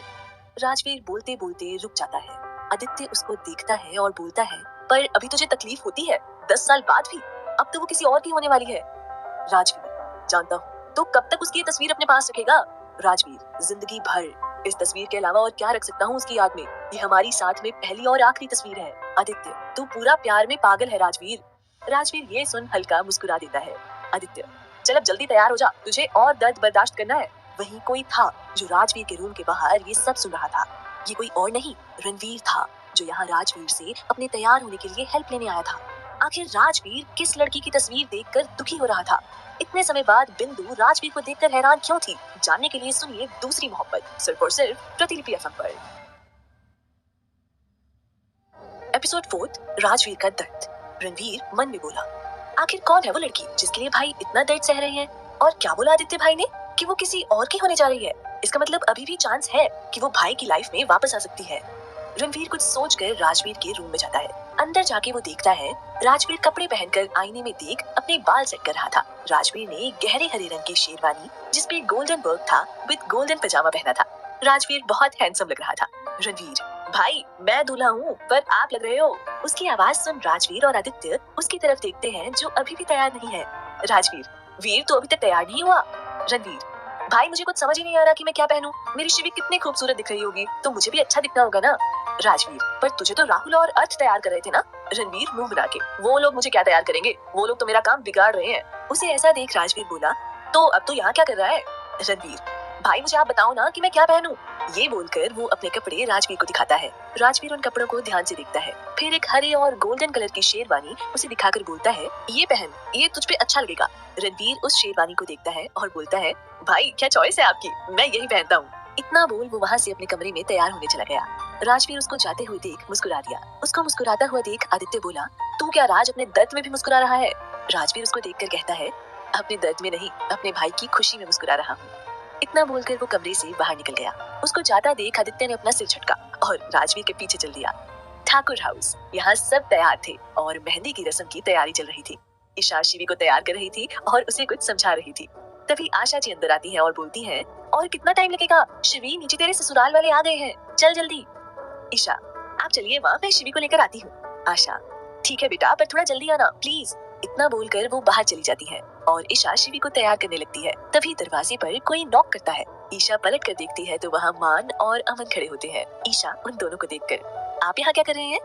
Speaker 1: राजवीर बोलते बोलते रुक जाता है। आदित्य उसको देखता है और बोलता है, पर अभी तुझे तकलीफ होती है 10 साल बाद भी। अब तो वो किसी और की होने वाली है। राजवीर, जानता हूँ, तो कब तक उसकी ये तस्वीर अपने पास रखेगा? राजवीर, जिंदगी भर। इस तस्वीर के अलावा और क्या रख सकता हूँ उसकी याद में? ये हमारी साथ में पहली और आखिरी तस्वीर है। आदित्य, तू पूरा प्यार में पागल है राजवीर। राजवीर ये सुन हल्का मुस्कुरा देता है। आदित्य, चल अब जल्दी तैयार हो जा, तुझे और दर्द बर्दाश्त करना है। वहीं कोई था जो राजवीर के रूम के बाहर ये सब सुन रहा था। ये कोई और नहीं, रणवीर था, जो यहाँ राजवीर से अपने तैयार होने के लिए हेल्प लेने आया था। आखिर राजवीर किस लड़की की तस्वीर देखकर दुखी हो रहा था? इतने समय बाद बिंदु राजवीर को देखकर हैरान क्यों थी? जानने के लिए सुनिए दूसरी मोहब्बत, सिर्फ और सिर्फ प्रतिलिपि एफएम पर। एपिसोड 4, राजवीर का दर्द। रणवीर मन में बोला, आखिर कौन है वो लड़की जिसके लिए भाई इतना दर्द सह रही है? और क्या बोला आदित्य भाई ने कि वो किसी और की होने जा रही है? इसका मतलब अभी भी चांस है कि वो भाई की लाइफ में वापस आ सकती है। रणवीर कुछ सोचकर राजवीर के रूम में जाता है। अंदर जाके वो देखता है राजवीर कपड़े पहनकर आईने में देख अपने बाल सेट कर रहा था। राजवीर ने गहरे हरे रंग की शेरवानी जिसपे गोल्डन वर्क था विद गोल्डन पजामा पहना था। राजवीर बहुत हैंडसम लग रहा था। रणवीर, भाई मैं दूल्हा हूँ पर आप लग रहे हो। उसकी आवाज सुन राजवीर और आदित्य उसकी तरफ देखते हैं जो अभी भी तैयार नहीं है। राजवीर, वीर तो अभी तक तैयार नहीं हुआ। रणवीर, भाई मुझे कुछ समझ ही नहीं आ रहा कि मैं क्या पहनूं। मेरी शिवी कितनी खूबसूरत दिख रही होगी तो मुझे भी अच्छा दिखना होगा ना। राजवीर, पर तुझे तो राहुल और अर्थ तैयार कर रहे थे ना। रणवीर मुंह बना के, वो लोग मुझे क्या तैयार करेंगे, वो लोग तो मेरा काम बिगाड़ रहे हैं। उसे ऐसा देख राजवीर बोला, तो अब तो यहाँ क्या कर रहा है। रणवीर, भाई मुझे आप बताओ ना कि मैं क्या पहनूं। ये बोलकर वो अपने कपड़े राजवीर को दिखाता है। राजवीर उन कपड़ों को ध्यान से देखता है, फिर एक हरे और गोल्डन कलर की शेरवानी उसे दिखाकर बोलता है, ये पहन, ये तुझ पे अच्छा लगेगा। रणवीर उस शेरवानी को देखता है और बोलता है, भाई क्या चॉइस है आपकी, मैं यही पहनता हूँ। इतना बोल वो वहाँ से अपने कमरे में तैयार होने चला गया। राजवीर उसको जाते हुए देख मुस्कुरा दिया। उसको मुस्कुराता हुआ देख आदित्य बोला, तू क्या राज अपने दर्द में भी मुस्कुरा रहा है। राजवीर उसको देखकर कहता है, अपने दर्द में नहीं, अपने भाई की खुशी में मुस्कुरा रहा हूँ। इतना बोलकर वो कमरे से बाहर निकल गया। उसको जाता देख आदित्य ने अपना सिर झटका और राजवीर के पीछे चल दिया। ठाकुर हाउस, यहाँ सब तैयार थे और मेहंदी की रस्म की तैयारी चल रही थी। ईशा शिवी को तैयार कर रही थी और उसे कुछ समझा रही थी। तभी आशा जी अंदर आती है और बोलती है, और कितना टाइम लगेगा, शिवी नीचे तेरे ससुराल वाले आ गए हैं, चल जल्दी। ईशा, आप चलिए माँ, मैं शिवी को लेकर आती हूँ। आशा, ठीक है बेटा पर थोड़ा जल्दी आना प्लीज। इतना बोलकर वो बाहर चली जाती है और ईशा शिवी को तैयार करने लगती है। तभी दरवाजे पर कोई नॉक करता है। ईशा पलट कर देखती है तो वहाँ मान और अमन खड़े होते हैं। ईशा उन दोनों को देखकर, आप यहाँ क्या कर रहे हैं।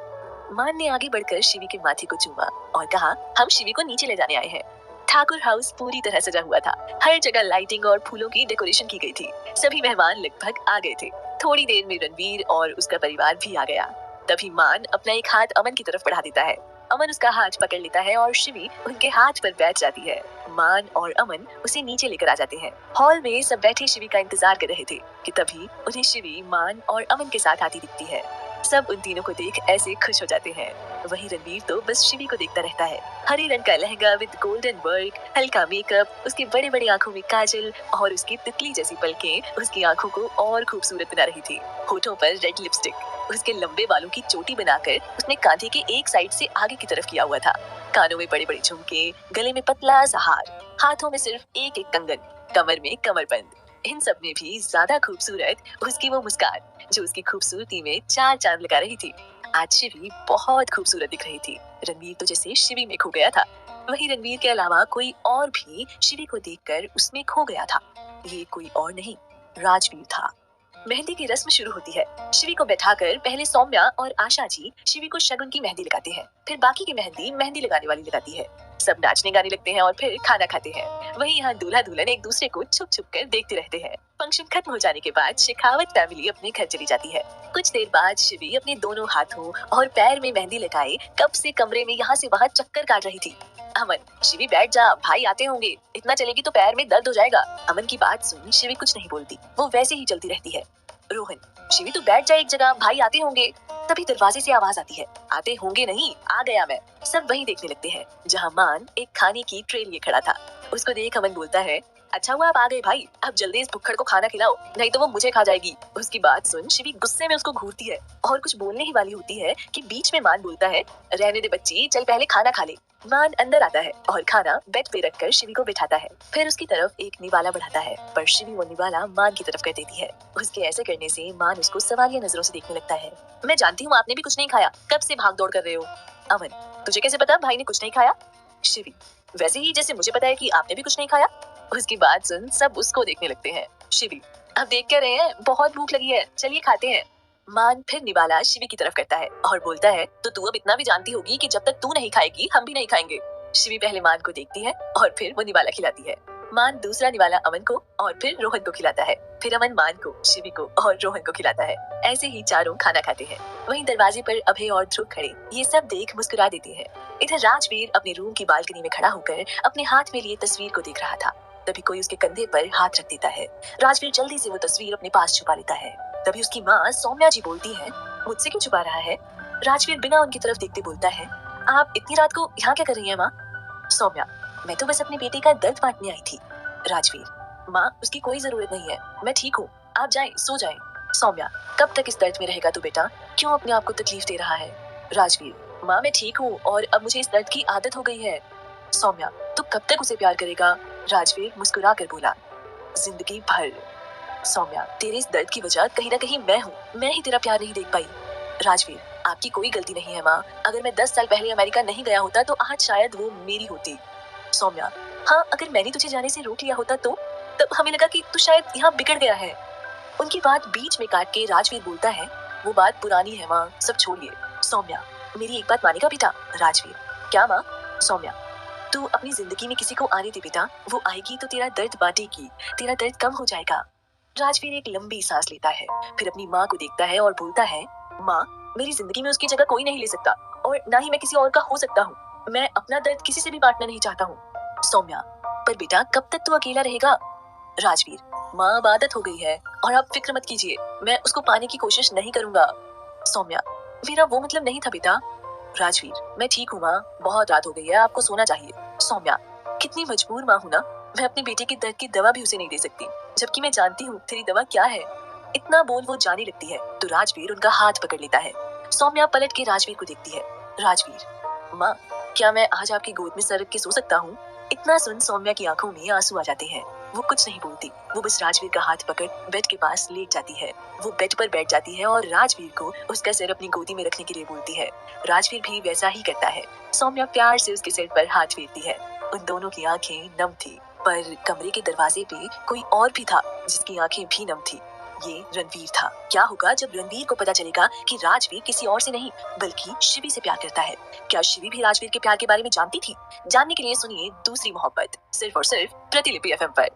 Speaker 1: मान ने आगे बढ़कर शिवी के माथे को चूमा और कहा, हम शिवी को नीचे ले जाने आए हैं। ठाकुर हाउस पूरी तरह सजा हुआ था। हर जगह लाइटिंग और फूलों की डेकोरेशन की गई थी। सभी मेहमान लगभग आ गए थे। थोड़ी देर में रणवीर और उसका परिवार भी आ गया। तभी मान अपना एक हाथ अमन की तरफ बढ़ा देता है। अमन उसका हाथ पकड़ लेता है और शिवी उनके हाथ पर बैठ जाती है। मान और अमन उसे नीचे लेकर आ जाते हैं। हॉल में सब बैठे शिवी का इंतजार कर रहे थे कि तभी उन्हें शिवी मान और अमन के साथ आती दिखती है। सब उन तीनों को देख ऐसे खुश हो जाते हैं। वहीं रणवीर तो बस शिवी को देखता रहता है। हरे रंग का लहंगा विद गोल्डन वर्क, हल्का मेकअप, उसकी बड़ी बड़ी आंखों में काजल और उसकी तितली जैसी पलकें उसकी आंखों को और खूबसूरत बना रही थी। होठों पर रेड लिपस्टिक, उसके लंबे बालों की चोटी बनाकर उसने कांधे के एक साइड से आगे की तरफ किया हुआ था। कानों में बड़े बड़े झुमके, गले में पतला सा हार, हाथों में सिर्फ एक एक कंगन, कमर में कमरबंद। इन सब में भी ज्यादा खूबसूरत उसकी वो मुस्कान जो उसकी खूबसूरती में चार चांद लगा रही थी। आज शिवी बहुत खूबसूरत दिख रही थी। रणवीर तो जैसे शिवी में खो गया था। वहीं रणवीर के अलावा कोई और भी शिवी को देखकर उसमें खो गया था। ये कोई और नहीं, राजवीर था। मेहंदी की रस्म शुरू होती है। शिवी को बैठाकर पहले सौम्या और आशा जी शिवी को शगुन की मेहंदी लगाते हैं। फिर बाकी की मेहंदी मेहंदी लगाने वाली लगाती है। सब नाचने गाने लगते हैं और फिर खाना खाते हैं। वहीं यहाँ दूल्हा दुल्हन एक दूसरे को छुप छुप कर देखते रहते हैं। फंक्शन खत्म हो जाने के बाद शेखावत फैमिली अपने घर चली जाती है। कुछ देर बाद शिवी अपने दोनों हाथों और पैर में मेहंदी लगाए कब से कमरे में यहाँ से वहाँ चक्कर काट रही थी। अमन, शिवी बैठ जा, भाई आते होंगे, इतना चलेगी तो पैर में दर्द हो जाएगा। अमन की बात सुन शिवी कुछ नहीं बोलती, वो वैसे ही चलती रहती है। रोहन, शिवी तू बैठ जा एक जगह, भाई आते होंगे। तभी दरवाजे से आवाज आती है, आते होंगे नहीं, आ गया मैं। सब वहीं देखने लगते हैं जहाँ मान एक खाने की ट्रे लिए खड़ा था। उसको देख अमन बोलता है, अच्छा हुआ आप आ गए भाई, अब जल्दी इस भुक्खड़ को खाना खिलाओ, नहीं तो वो मुझे खा जाएगी। उसकी बात सुन शिवी गुस्से में उसको घूरती है और कुछ बोलने ही वाली होती है कि बीच में मान बोलता है, रहने दे बच्ची, चल पहले खाना खा ले। मान अंदर आता है और खाना बेड पे रखकर शिवी को बिठाता है। फिर उसकी तरफ एक निवाला बढ़ाता है पर शिवी वो निवाला मान की तरफ कर देती है। उसके ऐसे करने से मान उसको सवालिया नजरों से देखने लगता है। मैं जानती हूँ आपने भी कुछ नहीं खाया, कब से भाग दौड़ कर रहे हो। अमन, तुझे कैसे पता भाई ने कुछ नहीं खाया। शिवी, वैसे ही जैसे मुझे पता है कि आपने भी कुछ नहीं खाया। उसकी बात सुन सब उसको देखने लगते हैं। शिवी, अब देख क्या रहे हैं, बहुत भूख लगी है, चलिए खाते हैं। मान फिर निवाला शिवी की तरफ करता है और बोलता है, तो तू अब इतना भी जानती होगी कि जब तक तू नहीं खाएगी हम भी नहीं खाएंगे। शिवी पहले मान को देखती है और फिर वो निवाला खिलाती है। मान दूसरा निवाला अमन को और फिर रोहन को खिलाता है। फिर अमन मान को, शिवी को और रोहन को खिलाता है। ऐसे ही चारों खाना खाते हैं। वहीं दरवाजे पर अभय और ध्रुव खड़े ये सब देख मुस्कुरा देते हैं। इधर राजवीर अपने रूम की बालकनी में खड़ा होकर अपने हाथ में लिए तस्वीर को देख रहा था। तभी कोई उसके कंधे पर हाथ रख देता है। राजवीर जल्दी से वो तस्वीर अपने पास छुपा लेता है। तभी उसकी माँ सौम्या जी बोलती है, मुझसे क्यों छुपा रहा है। राजवीर बिना उनकी तरफ देखते बोलता है, आप इतनी रात को यहाँ क्या कर रही हैं माँ। सौम्या, मैं तो बस अपने बेटे का दर्द बांटने आई थी। राजवीर, माँ उसकी कोई जरूरत नहीं है, मैं ठीक हूँ, आप जाएं, सो जाएं। सौम्या, कब तक इस दर्द में रहेगा तू बेटा, क्यों अपने आप को तकलीफ दे रहा है। राजवीर, माँ मैं ठीक हूँ और अब मुझे इस दर्द की आदत हो गई है। सौम्या, तू कब तक उसे प्यार करेगा? राजवीर मुस्कुरा कर बोला, जिंदगी भर। सौम्या, तेरे इस दर्द की वजह कहीं ना कहीं मैं हूँ। मैं ही तेरा प्यार नहीं देख पाई। राजवीर, आपकी कोई गलती नहीं है माँ। अगर मैं 10 साल पहले अमेरिका नहीं गया होता तो आज शायद वो मेरी होती। सौम्या, हाँ, अगर मैंने तुझे जाने से रोक लिया होता तो तब हमें लगा कि तू शायद यहाँ बिगड़ गया है। उनकी बात बीच में काट के राजवीर बोलता है, वो बात पुरानी है माँ, सब छोड़िए। सौम्या, मेरी एक बात मानेगा बेटा? राजवीर, क्या माँ? सौम्या, तू अपनी जिंदगी में किसी को आने दे बेटा, वो आएगी तो तेरा दर्द बांटेगी, तेरा दर्द कम हो जाएगा। राजवीर एक लंबी सांस लेता है, फिर अपनी माँ को देखता है और बोलता है, माँ, मेरी जिंदगी में उसकी जगह कोई नहीं ले सकता और ना ही मैं किसी और का हो सकता हूँ। मैं अपना दर्द किसी से भी बांटना नहीं चाहता हूँ। सौम्या, पर बेटा कब तक तू अकेला रहेगा? राजवीर, माँ अब आदत हो गई है और आप फिक्र मत कीजिए, मैं उसको पाने की कोशिश नहीं करूंगा। सौम्या, मेरा वो मतलब नहीं था बेटा। राजवीर, मैं ठीक हूँ माँ, बहुत रात हो गई है, आपको सोना चाहिए। सौम्या, कितनी मजबूर माँ हूँ ना, मैं अपने बेटे के दर्द की दवा भी उसे नहीं दे सकती, जबकि मैं जानती हूँ तेरी दवा क्या है। इतना बोल वो जाने लगती है तो राजवीर उनका हाथ पकड़ लेता है। सौम्या पलट के राजवीर को देखती है। राजवीर, माँ, क्या मैं आज आपकी गोद में सरक के सो सकता हूँ? इतना सुन सौम्या की आंखों में आंसू आ जाते हैं। वो कुछ नहीं बोलती, वो बस राजवीर का हाथ पकड़ बेड के पास लेट जाती है। वो बेड पर बैठ जाती है और राजवीर को उसका सिर अपनी गोदी में रखने के लिए बोलती है। राजवीर भी वैसा ही करता है। सौम्या प्यार से उसके सिर पर हाथ फेरती है। उन दोनों की आंखें नम थी, पर कमरे के दरवाजे पे कोई और भी था जिसकी आंखें भी नम थी। ये रणवीर था। क्या होगा जब रणवीर को पता चलेगा कि राजवीर किसी और से नहीं बल्कि शिवी से प्यार करता है? क्या शिवी भी राजवीर के प्यार के बारे में जानती थी? जानने के लिए सुनिए दूसरी मोहब्बत, सिर्फ और सिर्फ प्रतिलिपि एफएम पर।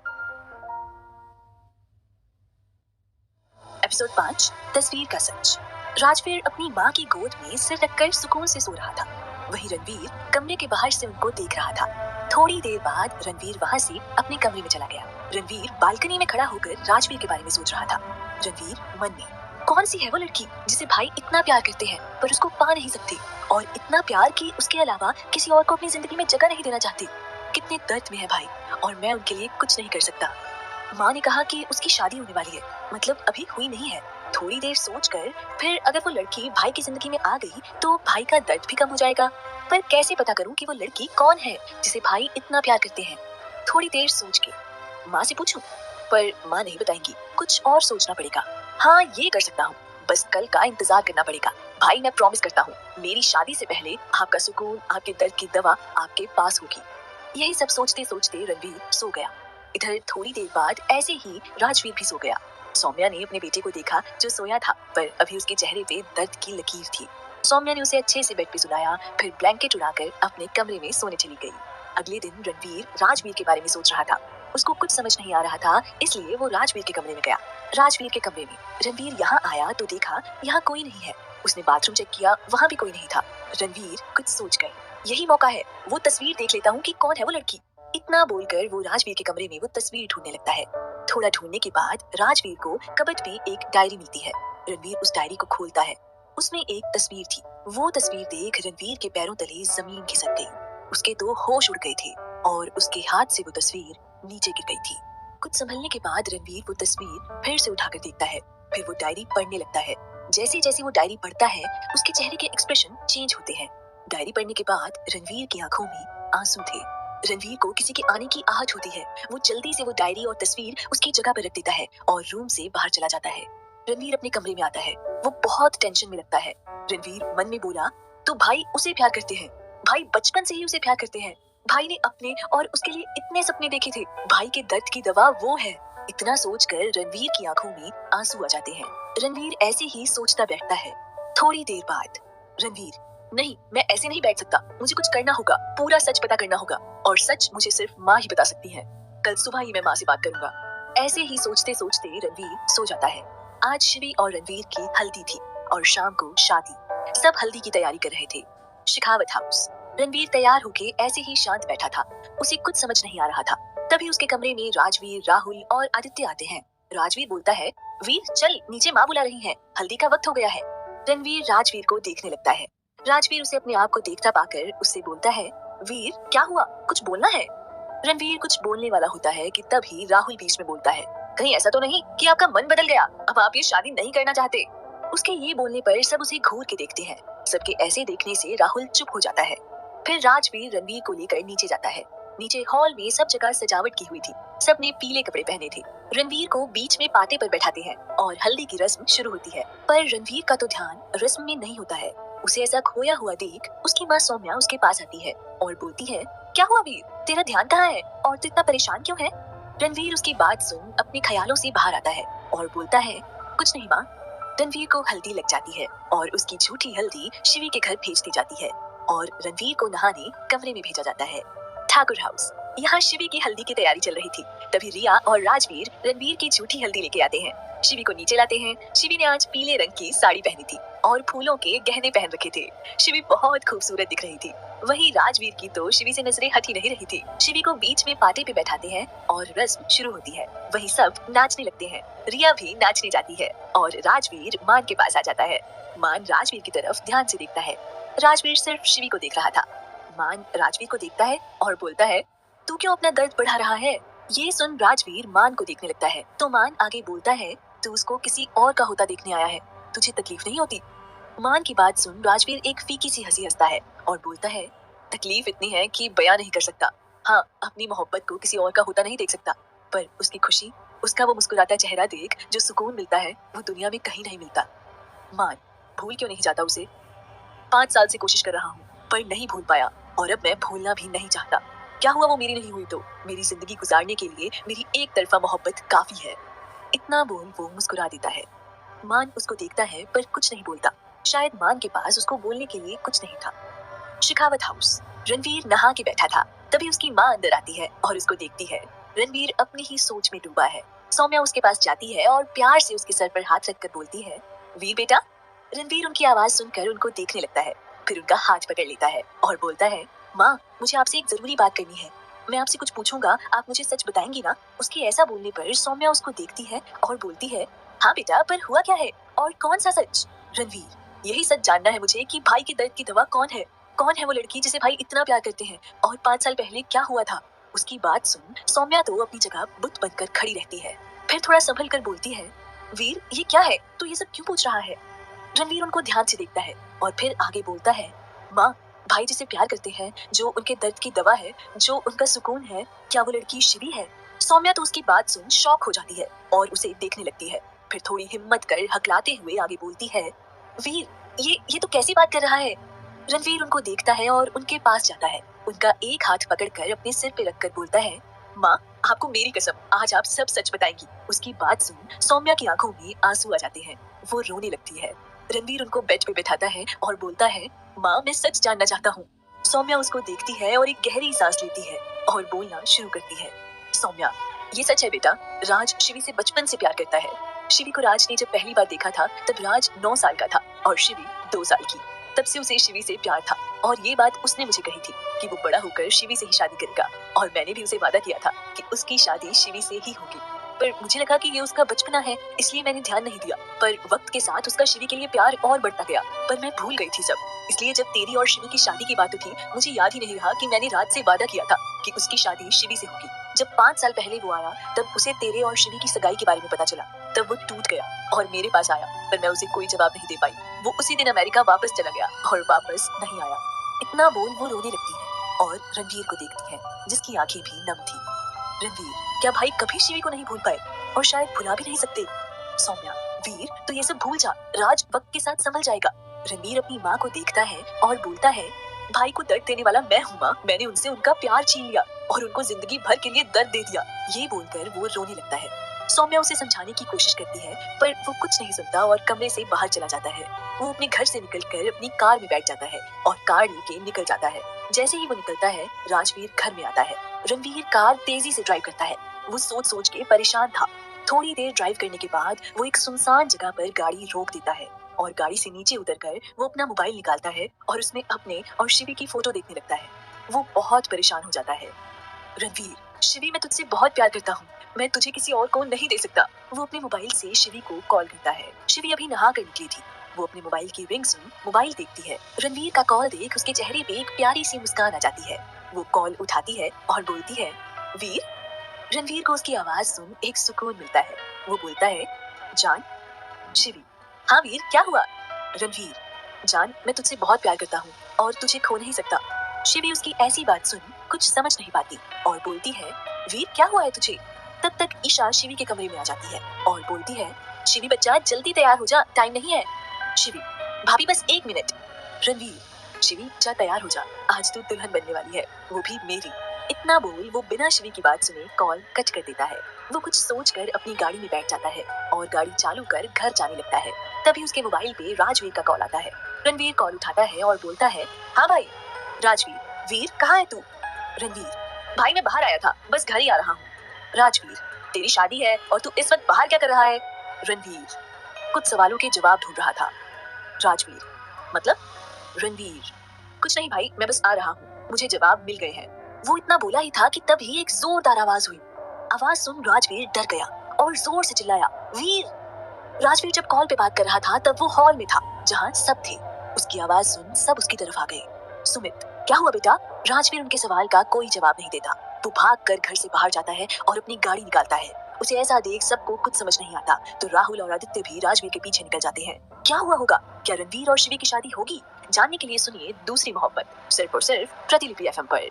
Speaker 1: एपिसोड 5, तस्वीर का सच। राजवीर अपनी माँ की गोद में सिर रखकर सुकून से सो रहा था। वहीं रणवीर कमरे के बाहर से उनको देख रहा था। थोड़ी देर बाद रणवीर वहाँ से अपने कमरे में चला गया। रणवीर बालकनी में खड़ा होकर राजवीर के बारे में सोच रहा था। रणवीर मन में, कौन सी है वो लड़की जिसे भाई इतना प्यार करते हैं पर उसको पा नहीं सकते, और इतना प्यार कि उसके अलावा किसी और को अपनी जिंदगी में जगह नहीं देना चाहती। कितने दर्द में है भाई और मैं उनके लिए कुछ नहीं कर सकता। माँ ने कहा कि उसकी शादी होने वाली है, मतलब अभी हुई नहीं है। थोड़ी देर सोचकर फिर अगर वो लड़की भाई की जिंदगी में आ गई तो भाई का दर्द भी कम हो जाएगा। पर कैसे पता करूं कि वो लड़की कौन है जिसे भाई इतना प्यार करते हैं? थोड़ी देर सोच के माँ से पूछूं, पर माँ नहीं बताएंगी, कुछ और सोचना पड़ेगा। हाँ, ये कर सकता हूँ, बस कल का इंतजार करना पड़ेगा। भाई मैं प्रॉमिस करता हूँ, मेरी शादी से पहले आपका सुकून, आपके दर्द की दवा आपके पास होगी। यही सब सोचते सोचते रणवीर सो गया। इधर थोड़ी देर बाद ऐसे ही राजवीर भी सो गया। सौम्या ने अपने बेटे को देखा जो सोया था, पर अभी उसके चेहरे पे दर्द की लकीर थी। सौम्या ने उसे अच्छे से बेड पे सुलाया, फिर ब्लैंकेट उड़ाकर अपने कमरे में सोने चली गई। अगले दिन रणवीर राजवीर के बारे में सोच रहा था। उसको कुछ समझ नहीं आ रहा था, इसलिए वो राजवीर के कमरे में गया। राजवीर के कमरे में रणवीर यहाँ आया तो देखा यहाँ कोई नहीं है। उसने बाथरूम चेक किया, वहाँ भी कोई नहीं था। रणवीर कुछ सोच गए, यही मौका है, वो तस्वीर देख लेता हूँ कि कौन है वो लड़की। इतना बोलकर वो राजवीर के कमरे में वो तस्वीर ढूंढने लगता है। थोड़ा ढूंढने के बाद राजवीर को कबट पे एक डायरी मिलती है। रणवीर उस डायरी को खोलता है। उसमें एक तस्वीर थी। वो तस्वीर देख रणवीर के पैरों तले जमीन खिसक गई। उसके तो होश उड़ गए थे और उसके हाथ से वो तस्वीर नीचे गिर गई थी। कुछ संभलने के बाद रणवीर वो तस्वीर फिर से उठाकर देखता है, फिर वो डायरी पढ़ने लगता है। जैसे जैसे वो डायरी पढ़ता है उसके चेहरे के एक्सप्रेशन चेंज होते हैं। डायरी पढ़ने के बाद रणवीर की आंखों में आंसू थे। रणवीर को किसी के आने की आहट होती है। वो जल्दी से वो डायरी और तस्वीर उसकी जगह पर रख देता है और रूम से बाहर चला जाता है। रणवीर अपने कमरे में आता है। वो बहुत टेंशन में लगता है। रणवीर मन में बोला, तो भाई उसे प्यार करते हैं, भाई बचपन से ही उसे प्यार करते हैं। भाई ने अपने और उसके लिए इतने सपने देखे थे। भाई के दर्द की दवा वो है। इतना सोचकर रणवीर की आंखों में आंसू आ जाते हैं। रणवीर ऐसे ही सोचता बैठता है। थोड़ी देर बाद रणवीर, नहीं, मैं ऐसे नहीं बैठ सकता, मुझे कुछ करना होगा, पूरा सच पता करना होगा, और सच मुझे सिर्फ माँ ही बता सकती है। कल सुबह ही मैं माँ से बात करूंगा। ऐसे ही सोचते सोचते रणवीर सो जाता है। आज शिवी और रणवीर की हल्दी थी और शाम को शादी। सब हल्दी की तैयारी कर रहे थे। शिखावत हाउस। रणवीर तैयार होके ऐसे ही शांत बैठा था। उसे कुछ समझ नहीं आ रहा था। तभी उसके कमरे में राजवीर, राहुल और आदित्य आते हैं। राजवीर बोलता है, वीर चल, नीचे माँ बुला रही है, हल्दी का वक्त हो गया है। रणवीर राजवीर को देखने लगता है। राजवीर उसे अपने आप को देखता पाकर उससे बोलता है, वीर क्या हुआ, कुछ बोलना है? रणवीर कुछ बोलने वाला होता है कि तभी राहुल बीच में बोलता है, कहीं ऐसा तो नहीं कि आपका मन बदल गया, अब आप ये शादी नहीं करना चाहते? उसके ये बोलने पर सब उसे घूर के देखते हैं। सबके ऐसे देखने से राहुल चुप हो जाता है। फिर राजवीर रणवीर को लेकर नीचे जाता है। नीचे हॉल में सब जगह सजावट की हुई थी। सबने पीले कपड़े पहने थे। रणवीर को बीच में पाटे पर बैठाते हैं और हल्दी की रस्म शुरू होती है। पर रणवीर का तो ध्यान रस्म में नहीं होता है। उसे ऐसा खोया हुआ देख उसकी माँ सौम्या उसके पास आती है और बोलती है, क्या हुआ वीर, तेरा ध्यान कहाँ है और तू इतना परेशान क्यों है? रणवीर उसकी बात सुन अपने ख्यालों से बाहर आता है और बोलता है, कुछ नहीं माँ। रणवीर को हल्दी लग जाती है और उसकी झूठी हल्दी शिवी के घर भेज दी जाती है और रणवीर को नहाने कमरे में भेजा जाता है। ठाकुर हाउस। यहाँ शिवी की हल्दी की तैयारी चल रही थी। तभी रिया और राजवीर रणवीर की झूठी हल्दी लेके आते हैं। शिवी को नीचे लाते हैं। शिवी ने आज पीले रंग की साड़ी पहनी थी और फूलों के गहने पहन रखे थे। शिवी बहुत खूबसूरत दिख रही थी। वहीं राजवीर की तो शिवी से नजरें हटी नहीं रही थी। शिवी को बीच में पाटे पे बैठाते हैं और रस्म शुरू होती है। वहीं सब नाचने लगते हैं। रिया भी नाचने जाती है और राजवीर मान के पास आ जाता है। मान राजवीर की तरफ ध्यान से देखता है। राजवीर सिर्फ शिवी को देख रहा था। मान राजवीर को देखता है और बोलता है, तू क्यों अपना दर्द बढ़ा रहा है? ये सुन राजवीर मान को देखने लगता है तो मान आगे बोलता है, तू उसको किसी और का होता देखने आया है, तुझे तकलीफ नहीं होती? मान की बात सुन राजवीर एक फीकी सी हंसी हंसता है और बोलता है, तकलीफ इतनी है कि बयां नहीं कर सकता। हाँ, अपनी मोहब्बत को किसी और का होता नहीं देख सकता, पर उसकी खुशी, उसका वो मुस्कुराता चेहरा देख जो सुकून मिलता है वो दुनिया में कहीं नहीं मिलता। मान भूल क्यों नहीं जाता उसे? 5 साल से कोशिश कर रहा हूँ पर नहीं भूल पाया और अब मैं भूलना भी नहीं चाहता। क्या हुआ वो मेरी नहीं हुई तो? मेरी जिंदगी गुजारने के लिए मेरी एक तरफा मोहब्बत काफी है। इतना बोल वो मुस्कुरा देता है। मान उसको देखता है पर कुछ नहीं बोलता। शायद मान के पास उसको बोलने के लिए कुछ नहीं था। शेखावत हाउस। रणवीर नहा के बैठा था। तभी उसकी माँ अंदर आती है और उसको देखती है। रणवीर अपनी ही सोच में डूबा है। सौम्या उसके पास जाती है और प्यार से उसके सर पर हाथ रखकर बोलती है, वीर बेटा। रणवीर उनकी आवाज सुनकर उनको देखने लगता है। फिर उनका हाथ पकड़ लेता है और बोलता है, माँ मुझे आपसे एक जरूरी बात करनी है। मैं आपसे कुछ पूछूंगा, आप मुझे सच बताएंगी ना? उसके ऐसा बोलने पर सौम्या उसको देखती है और बोलती है, हाँ बेटा, पर हुआ क्या है और कौन सा सच? रणवीर, यही सच जानना है मुझे कि भाई के दर्द की दवा कौन है। कौन है वो लड़की जिसे भाई इतना प्यार करते हैं और 5 साल पहले क्या हुआ था? उसकी बात सुन सौम्या तो अपनी जगह बुत बनकर खड़ी रहती है। फिर थोड़ा संभल कर बोलती है, वीर ये क्या है, तू ये सब क्यों पूछ रहा है? रणवीर उनको ध्यान से देखता है और फिर आगे बोलता है, माँ भाई जिसे प्यार करते हैं, जो उनके दर्द की दवा है, जो उनका सुकून है, क्या वो लड़की शिवी है? सौम्या तो उसकी बात सुन शॉक हो जाती है और उसे देखने लगती है। फिर थोड़ी हिम्मत कर हकलाते हुए आगे बोलती है, वीर ये तो कैसी बात कर रहा है? रणवीर उनको देखता है और उनके पास जाता है। उनका एक हाथ पकड़कर अपने सिर पे रखकर बोलता है, माँ आपको मेरी कसम, आज आप सब सच बताएंगी। उसकी बात सुन सौम्या की आंखों में आंसू आ जाते हैं। वो रोने लगती है। रणवीर उनको बेड पे बिठाता है और बोलता है, माँ मैं सच जानना चाहता हूँ। सौम्या उसको देखती है और एक गहरी सांस लेती है और बोलना शुरू करती है, सौम्या ये सच है बेटा, राज शिवी से बचपन से प्यार करता है। शिवी को राज ने जब पहली बार देखा था तब राज 9 साल का था और शिवी 2 साल की। तब से उसे शिवी से प्यार था और ये बात उसने मुझे कही थी कि वो बड़ा होकर शिवी से ही शादी करेगा और मैंने भी उसे वादा किया था कि उसकी शादी शिवी से ही होगी। पर मुझे लगा कि ये उसका बचपना है, इसलिए मैंने ध्यान नहीं दिया। पर वक्त के साथ उसका शिवी के लिए प्यार और बढ़ता गया, पर मैं भूल गई थी सब। इसलिए जब तेरी और शिवी की शादी की बात उठी, मुझे याद ही नहीं रहा कि मैंने राज से वादा किया था कि उसकी शादी शिवी से होगी। जब 5 साल पहले वो आया तब उसे तेरे और शिवी की सगाई के बारे में पता चला। तब वो टूट गया और मेरे पास आया, पर मैं उसे कोई जवाब नहीं दे पाई। वो उसी दिन अमेरिका वापस चला गया और वापस नहीं आया। इतना बोल वो रोने लगती है और रणवीर को देखती है जिसकी आंखें भी नम थी। रणवीर, क्या भाई कभी शिवी को नहीं भूल पाए और शायद भुला भी नहीं सकते? सौम्या, वीर तो ये सब भूल जा, राज वक्त के साथ संभल जाएगा। रणवीर अपनी माँ को देखता है और बोलता है, भाई को दर्द देने वाला मैं हूँ माँ, मैंने उनसे उनका प्यार छीन लिया और उनको जिंदगी भर के लिए दर्द दे दिया। ये बोलकर वो रोने लगता है। सौम्या उसे समझाने की कोशिश करती है पर वो कुछ नहीं सुनता और कमरे से बाहर चला जाता है। वो अपने घर से निकलकर अपनी कार में बैठ जाता है और कार लेके निकल जाता है। जैसे ही वो निकलता है राजवीर घर में आता है। रणवीर कार तेजी से ड्राइव करता है। वो सोच सोच के परेशान था। थोड़ी देर ड्राइव करने के बाद वो एक सुनसान जगह पर गाड़ी रोक देता है और गाड़ी से नीचे उतरकर वो अपना मोबाइल निकालता है और उसमें अपने और शिवी की फोटो देखने लगता है। वो बहुत परेशान हो जाता है। रणवीर, शिवी मैं तुझसे बहुत प्यार करता हूँ, मैं तुझे किसी और को नहीं दे सकता। वो अपने मोबाइल से शिवी को कॉल करता है। शिवी अभी नहा कर निकली थी। वो अपने मोबाइल की रिंग सुन मोबाइल देखती है। रणवीर का कॉल देख उसके चेहरे पे एक प्यारी सी मुस्कान आ जाती है। वो कॉल उठाती है और बोलती है, वीर। रणवीर को उसकी आवाज सुन एक सुकून मिलता है। वो बोलता है, जान। शिवी, हाँ वीर, क्या हुआ? रणवीर, जान मैं तुझसे बहुत प्यार करता हूँ और तुझे खो नहीं सकता। शिवी उसकी ऐसी बात सुन कुछ समझ नहीं पाती और बोलती है, वीर क्या हुआ है तुझे? तब तक ईशा शिवी के कमरे में आ जाती है और बोलती है, शिवी बच्चा जल्दी तैयार हो जा, टाइम नहीं है। शिवी, भाभी बस 1 मिनट। रणवीर, शिवी जा तैयार हो जा, आज तू दुल्हन बनने वाली है, वो भी मेरी। इतना बोल वो बिना शिवी की बात सुने कॉल कट कर देता है। वो कुछ सोचकर अपनी गाड़ी में बैठ जाता है और गाड़ी चालू कर घर जाने लगता है। तभी उसके मोबाइल पे राजवीर का कॉल आता है। रणवीर कॉल उठाता है और बोलता है, हाँ भाई। राजवीर, वीर कहाँ है तू? रणवीर, भाई मैं बाहर आया था, बस घर ही आ रहा हूँ। राजवीर, तेरी शादी है और तू इस वक्त बाहर क्या कर रहा है? रणवीर, कुछ सवालों के जवाब ढूंढ रहा था। राजवीर, मतलब? रणवीर, कुछ नहीं भाई, मैं बस आ रहा हूँ, मुझे जवाब मिल गए हैं। वो इतना बोला ही था कि तभी एक जोरदार आवाज हुई। आवाज सुन राजवीर डर गया और जोर से चिल्लाया, वीर। राजवीर जब कॉल पे बात कर रहा था तब वो हॉल में था जहाँ सब थे। उसकी आवाज सुन सब उसकी तरफ आ गए। सुमित, क्या हुआ बेटा? राजवीर उनके सवाल का कोई जवाब नहीं देता। वो भाग कर घर से बाहर जाता है और अपनी गाड़ी निकालता है। उसे ऐसा देख सबको कुछ समझ नहीं आता तो राहुल और आदित्य भी राजवीर के पीछे निकल जाते हैं। क्या हुआ होगा? क्या रणवीर और शिवी की शादी होगी? जानने के लिए सुनिए दूसरी मोहब्बत, सिर्फ और सिर्फ प्रतिलिपि एफएम पर।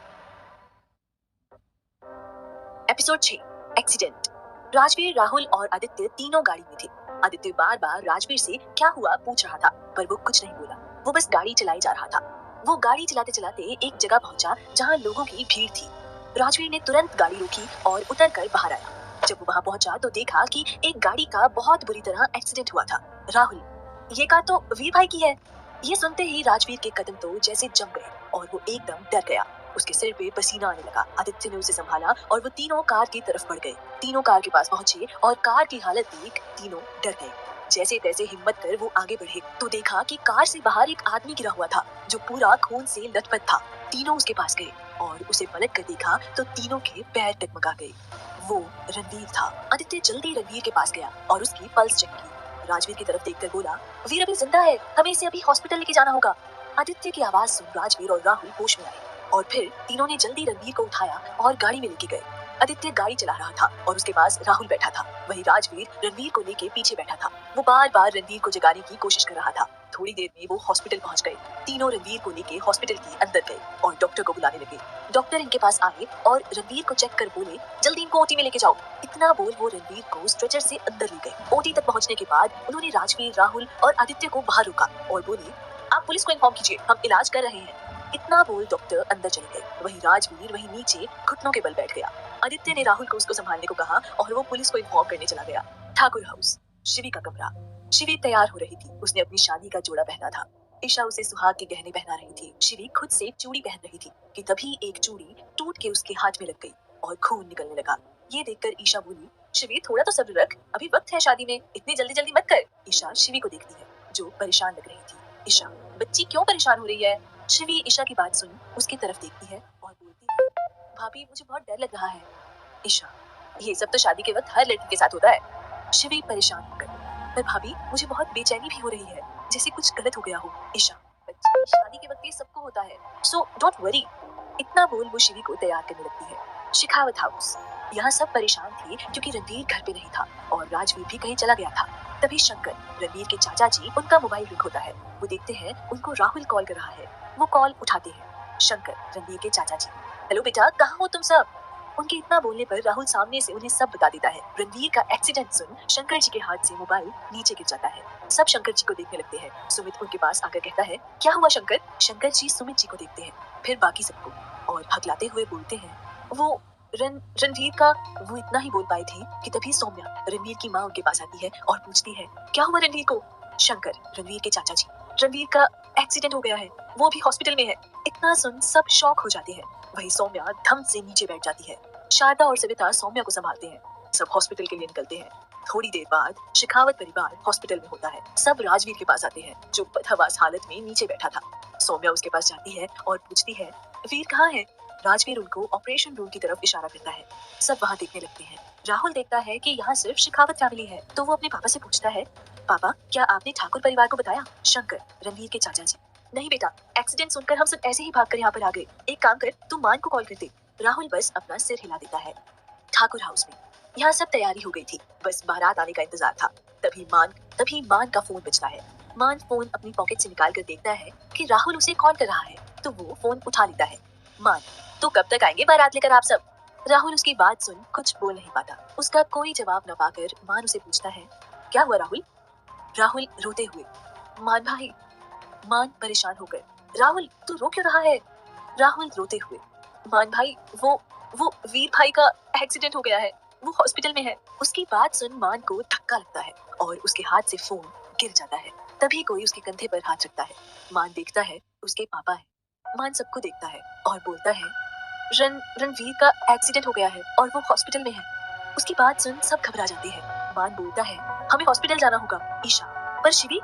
Speaker 1: Episode 6, accident. राजवीर, राहुल और आदित्य तीनों गाड़ी में थे। आदित्य बार बार राजवीर से क्या हुआ पूछ रहा था पर वो कुछ नहीं बोला। वो बस गाड़ी चलाई जा रहा था। वो गाड़ी चलाते चलाते एक जगह पहुंचा जहां लोगों की भीड़ थी। राजवीर ने तुरंत गाड़ी रोकी और उतर कर बाहर आया। जब वो वहां पहुंचा तो देखा कि एक गाड़ी का बहुत बुरी तरह एक्सीडेंट हुआ था। राहुल, ये कार तो वीर भाई की है। ये सुनते ही राजवीर के कदम तो जैसे जम गए और वो एकदम डर गया। उसके सिर पे पसीना आने लगा। आदित्य ने उसे संभाला और वो तीनों कार की तरफ बढ़ गए। तीनों कार के पास पहुंचे और कार की हालत देख तीनों डर गए। जैसे तैसे हिम्मत कर वो आगे बढ़े तो देखा कि कार से बाहर एक आदमी गिरा हुआ था जो पूरा खून से लथपथ था। तीनों उसके पास गए और उसे पलट कर देखा तो तीनों के पैर टगमगा गए। वो रणवीर था। आदित्य जल्दी रणवीर के पास गया और उसकी पल्स चेक की। राजवीर की तरफ देखकर बोला, वीर अभी जिंदा है, हमें इसे अभी हॉस्पिटल लेके जाना होगा। आदित्य की आवाज सुन राजवीर और राहुल होश में आए और फिर तीनों ने जल्दी रणवीर को उठाया और गाड़ी में लेके गए। आदित्य गाड़ी चला रहा था और उसके पास राहुल बैठा था। वहीं राजवीर रणवीर को लेके पीछे बैठा था। वो बार बार रणवीर को जगाने की कोशिश कर रहा था। थोड़ी देर में वो हॉस्पिटल पहुंच गए। तीनों रणवीर को लेके हॉस्पिटल के अंदर गए और डॉक्टर को बुलाने लगे। डॉक्टर इनके पास आए और रणवीर को चेक कर बोले, जल्दी इनको ओटी में लेके जाओ। इतना बोल वो रणवीर को स्ट्रेचर से अंदर ले गए। ओटी तक पहुंचने के बाद उन्होंने राजवीर, राहुल और आदित्य को बाहर रोका और बोले, आप पुलिस को इन्फॉर्म कीजिए, हम इलाज कर रहे हैं। इतना बोल डॉक्टर अंदर चले गए। वहीं राजवीर वहीं नीचे घुटनों के बल बैठ गया। आदित्य ने राहुल को उसको संभालने को कहा और वो पुलिस को इन्फॉर्म करने चला गया। ठाकुर हाउस, शिवी का कमरा। शिवी तैयार हो रही थी। उसने अपनी शादी का जोड़ा पहना था। ईशा उसे सुहाग के गहने पहना रही थी। शिवी खुद से चूड़ी पहन रही थी कि तभी एक चूड़ी टूट के उसके हाथ में लग गई और खून निकलने लगा। ये देखकर ईशा बोली, शिवी थोड़ा तो सब्र रख, अभी वक्त है शादी में, इतनी जल्दी जल्दी मत कर। ईशा शिवी को देखती है जो परेशान लग रही थी। ईशा, बच्ची क्यों परेशान हो रही है? शिवी ईशा की बात सुन उसकी तरफ देखती है और बोलती है, भाभी मुझे बहुत डर लग रहा है। ईशा, ये सब तो शादी के वक्त हर लड़की के साथ होता है। शिवी परेशान होकर, पर भाभी मुझे बहुत बेचैनी भी हो रही है, जैसे कुछ गलत हो गया हो। ईशा, बच्ची शादी के वक्त ये सबको होता है, सो डोंट वरी। इतना बोल वो शिवी को तैयार करने लगती है। शेखावत हाउस। यहाँ सब परेशान थे क्योंकि रणवीर घर पे नहीं था और राजवीर भी कहीं चला गया था। तभी शंकर, रणवीर के चाचा जी, उनका मोबाइल रिंग होता है। वो देखते हैं उनको राहुल कॉल कर रहा है। वो कॉल उठाते हैं। शंकर, रणवीर के चाचा जी, हेलो बेटा, कहाँ हो तुम सब? उनके इतना बोलने पर राहुल सामने से उन्हें सब बता देता है। रणवीर का एक्सीडेंट सुन शंकर जी के हाथ से मोबाइल नीचे गिर जाता है। सब शंकर जी को देखने लगते हैं। सुमित उनके पास आकर कहता है, क्या हुआ शंकर? शंकर जी सुमित जी को देखते हैं, फिर बाकी सबको और हकलाते हुए बोलते हैं, वो रणवीर का। वो इतना ही बोल पाए थे कि तभी सौम्या, रणवीर की माँ, उनके पास आती है और पूछती है, क्या हुआ रणवीर को? शंकर, रणवीर के चाचा जी, रणवीर का एक्सीडेंट हो गया है, वो भी हॉस्पिटल में है। इतना सुन सब शॉक हो जाते हैं। वही सौम्या धम से नीचे बैठ जाती है। शारदा और सविता सौम्या को संभालते हैं। सब हॉस्पिटल के लिए निकलते हैं। थोड़ी देर बाद शेखावत परिवार हॉस्पिटल में होता है। सब राजवीर के पास आते हैं जो बदहवास हालत में नीचे बैठा था। सौम्या उसके पास जाती है और पूछती है, वीर कहाँ है? राजवीर उनको ऑपरेशन रूम की तरफ इशारा करता है। सब वहाँ देखने लगते हैं। राहुल देखता है कि यहाँ सिर्फ शेखावत फैमिली है तो वो अपने पापा से पूछता है, पापा क्या आपने ठाकुर परिवार को बताया? शंकर, रणवीर के चाचा जी, नहीं बेटा, एक्सीडेंट सुनकर हम सब ऐसे ही भागकर यहाँ पर आ गए। एक काम कर, तू मान को कॉल कर दे। राहुल बस अपना सिर हिला देता है। ठाकुर हाउस में यहाँ सब तैयारी हो गई थी, बस बारात आने का इंतजार था। तभी मान का फोन बजता है। मान फोन अपनी पॉकेट से निकाल कर देखता है कि राहुल उसे कॉल कर रहा है, तो वो फोन उठा लेता है। मान, तो कब तक आएंगे बारात लेकर आप सब? राहुल उसकी बात सुन कुछ बोल नहीं पाता। उसका कोई जवाब न पाकर मान उसे पूछता है, क्या हुआ राहुल? राहुल रोते हुए, मान भाई। मान परेशान होकर, राहुल तू रो क्यों रहा है? राहुल रोते हुए, मान भाई, वो वीर भाई का एक्सीडेंट हो गया है, वो हॉस्पिटल में है। उसकी बात सुन मान को धक्का लगता है और उसके हाथ से फोन गिर जाता है। तभी कोई उसके कंधे पर हाथ रखता है। मान देखता है उसके पापा है। मान सबको देखता है और बोलता है, रणवीर का एक्सीडेंट हो गया है और वो हॉस्पिटल में है। उसकी बात सुन सब घबरा जाते हैं। मान बोलता है, हमें हॉस्पिटल जाना होगा। ईशा, पर शिवी?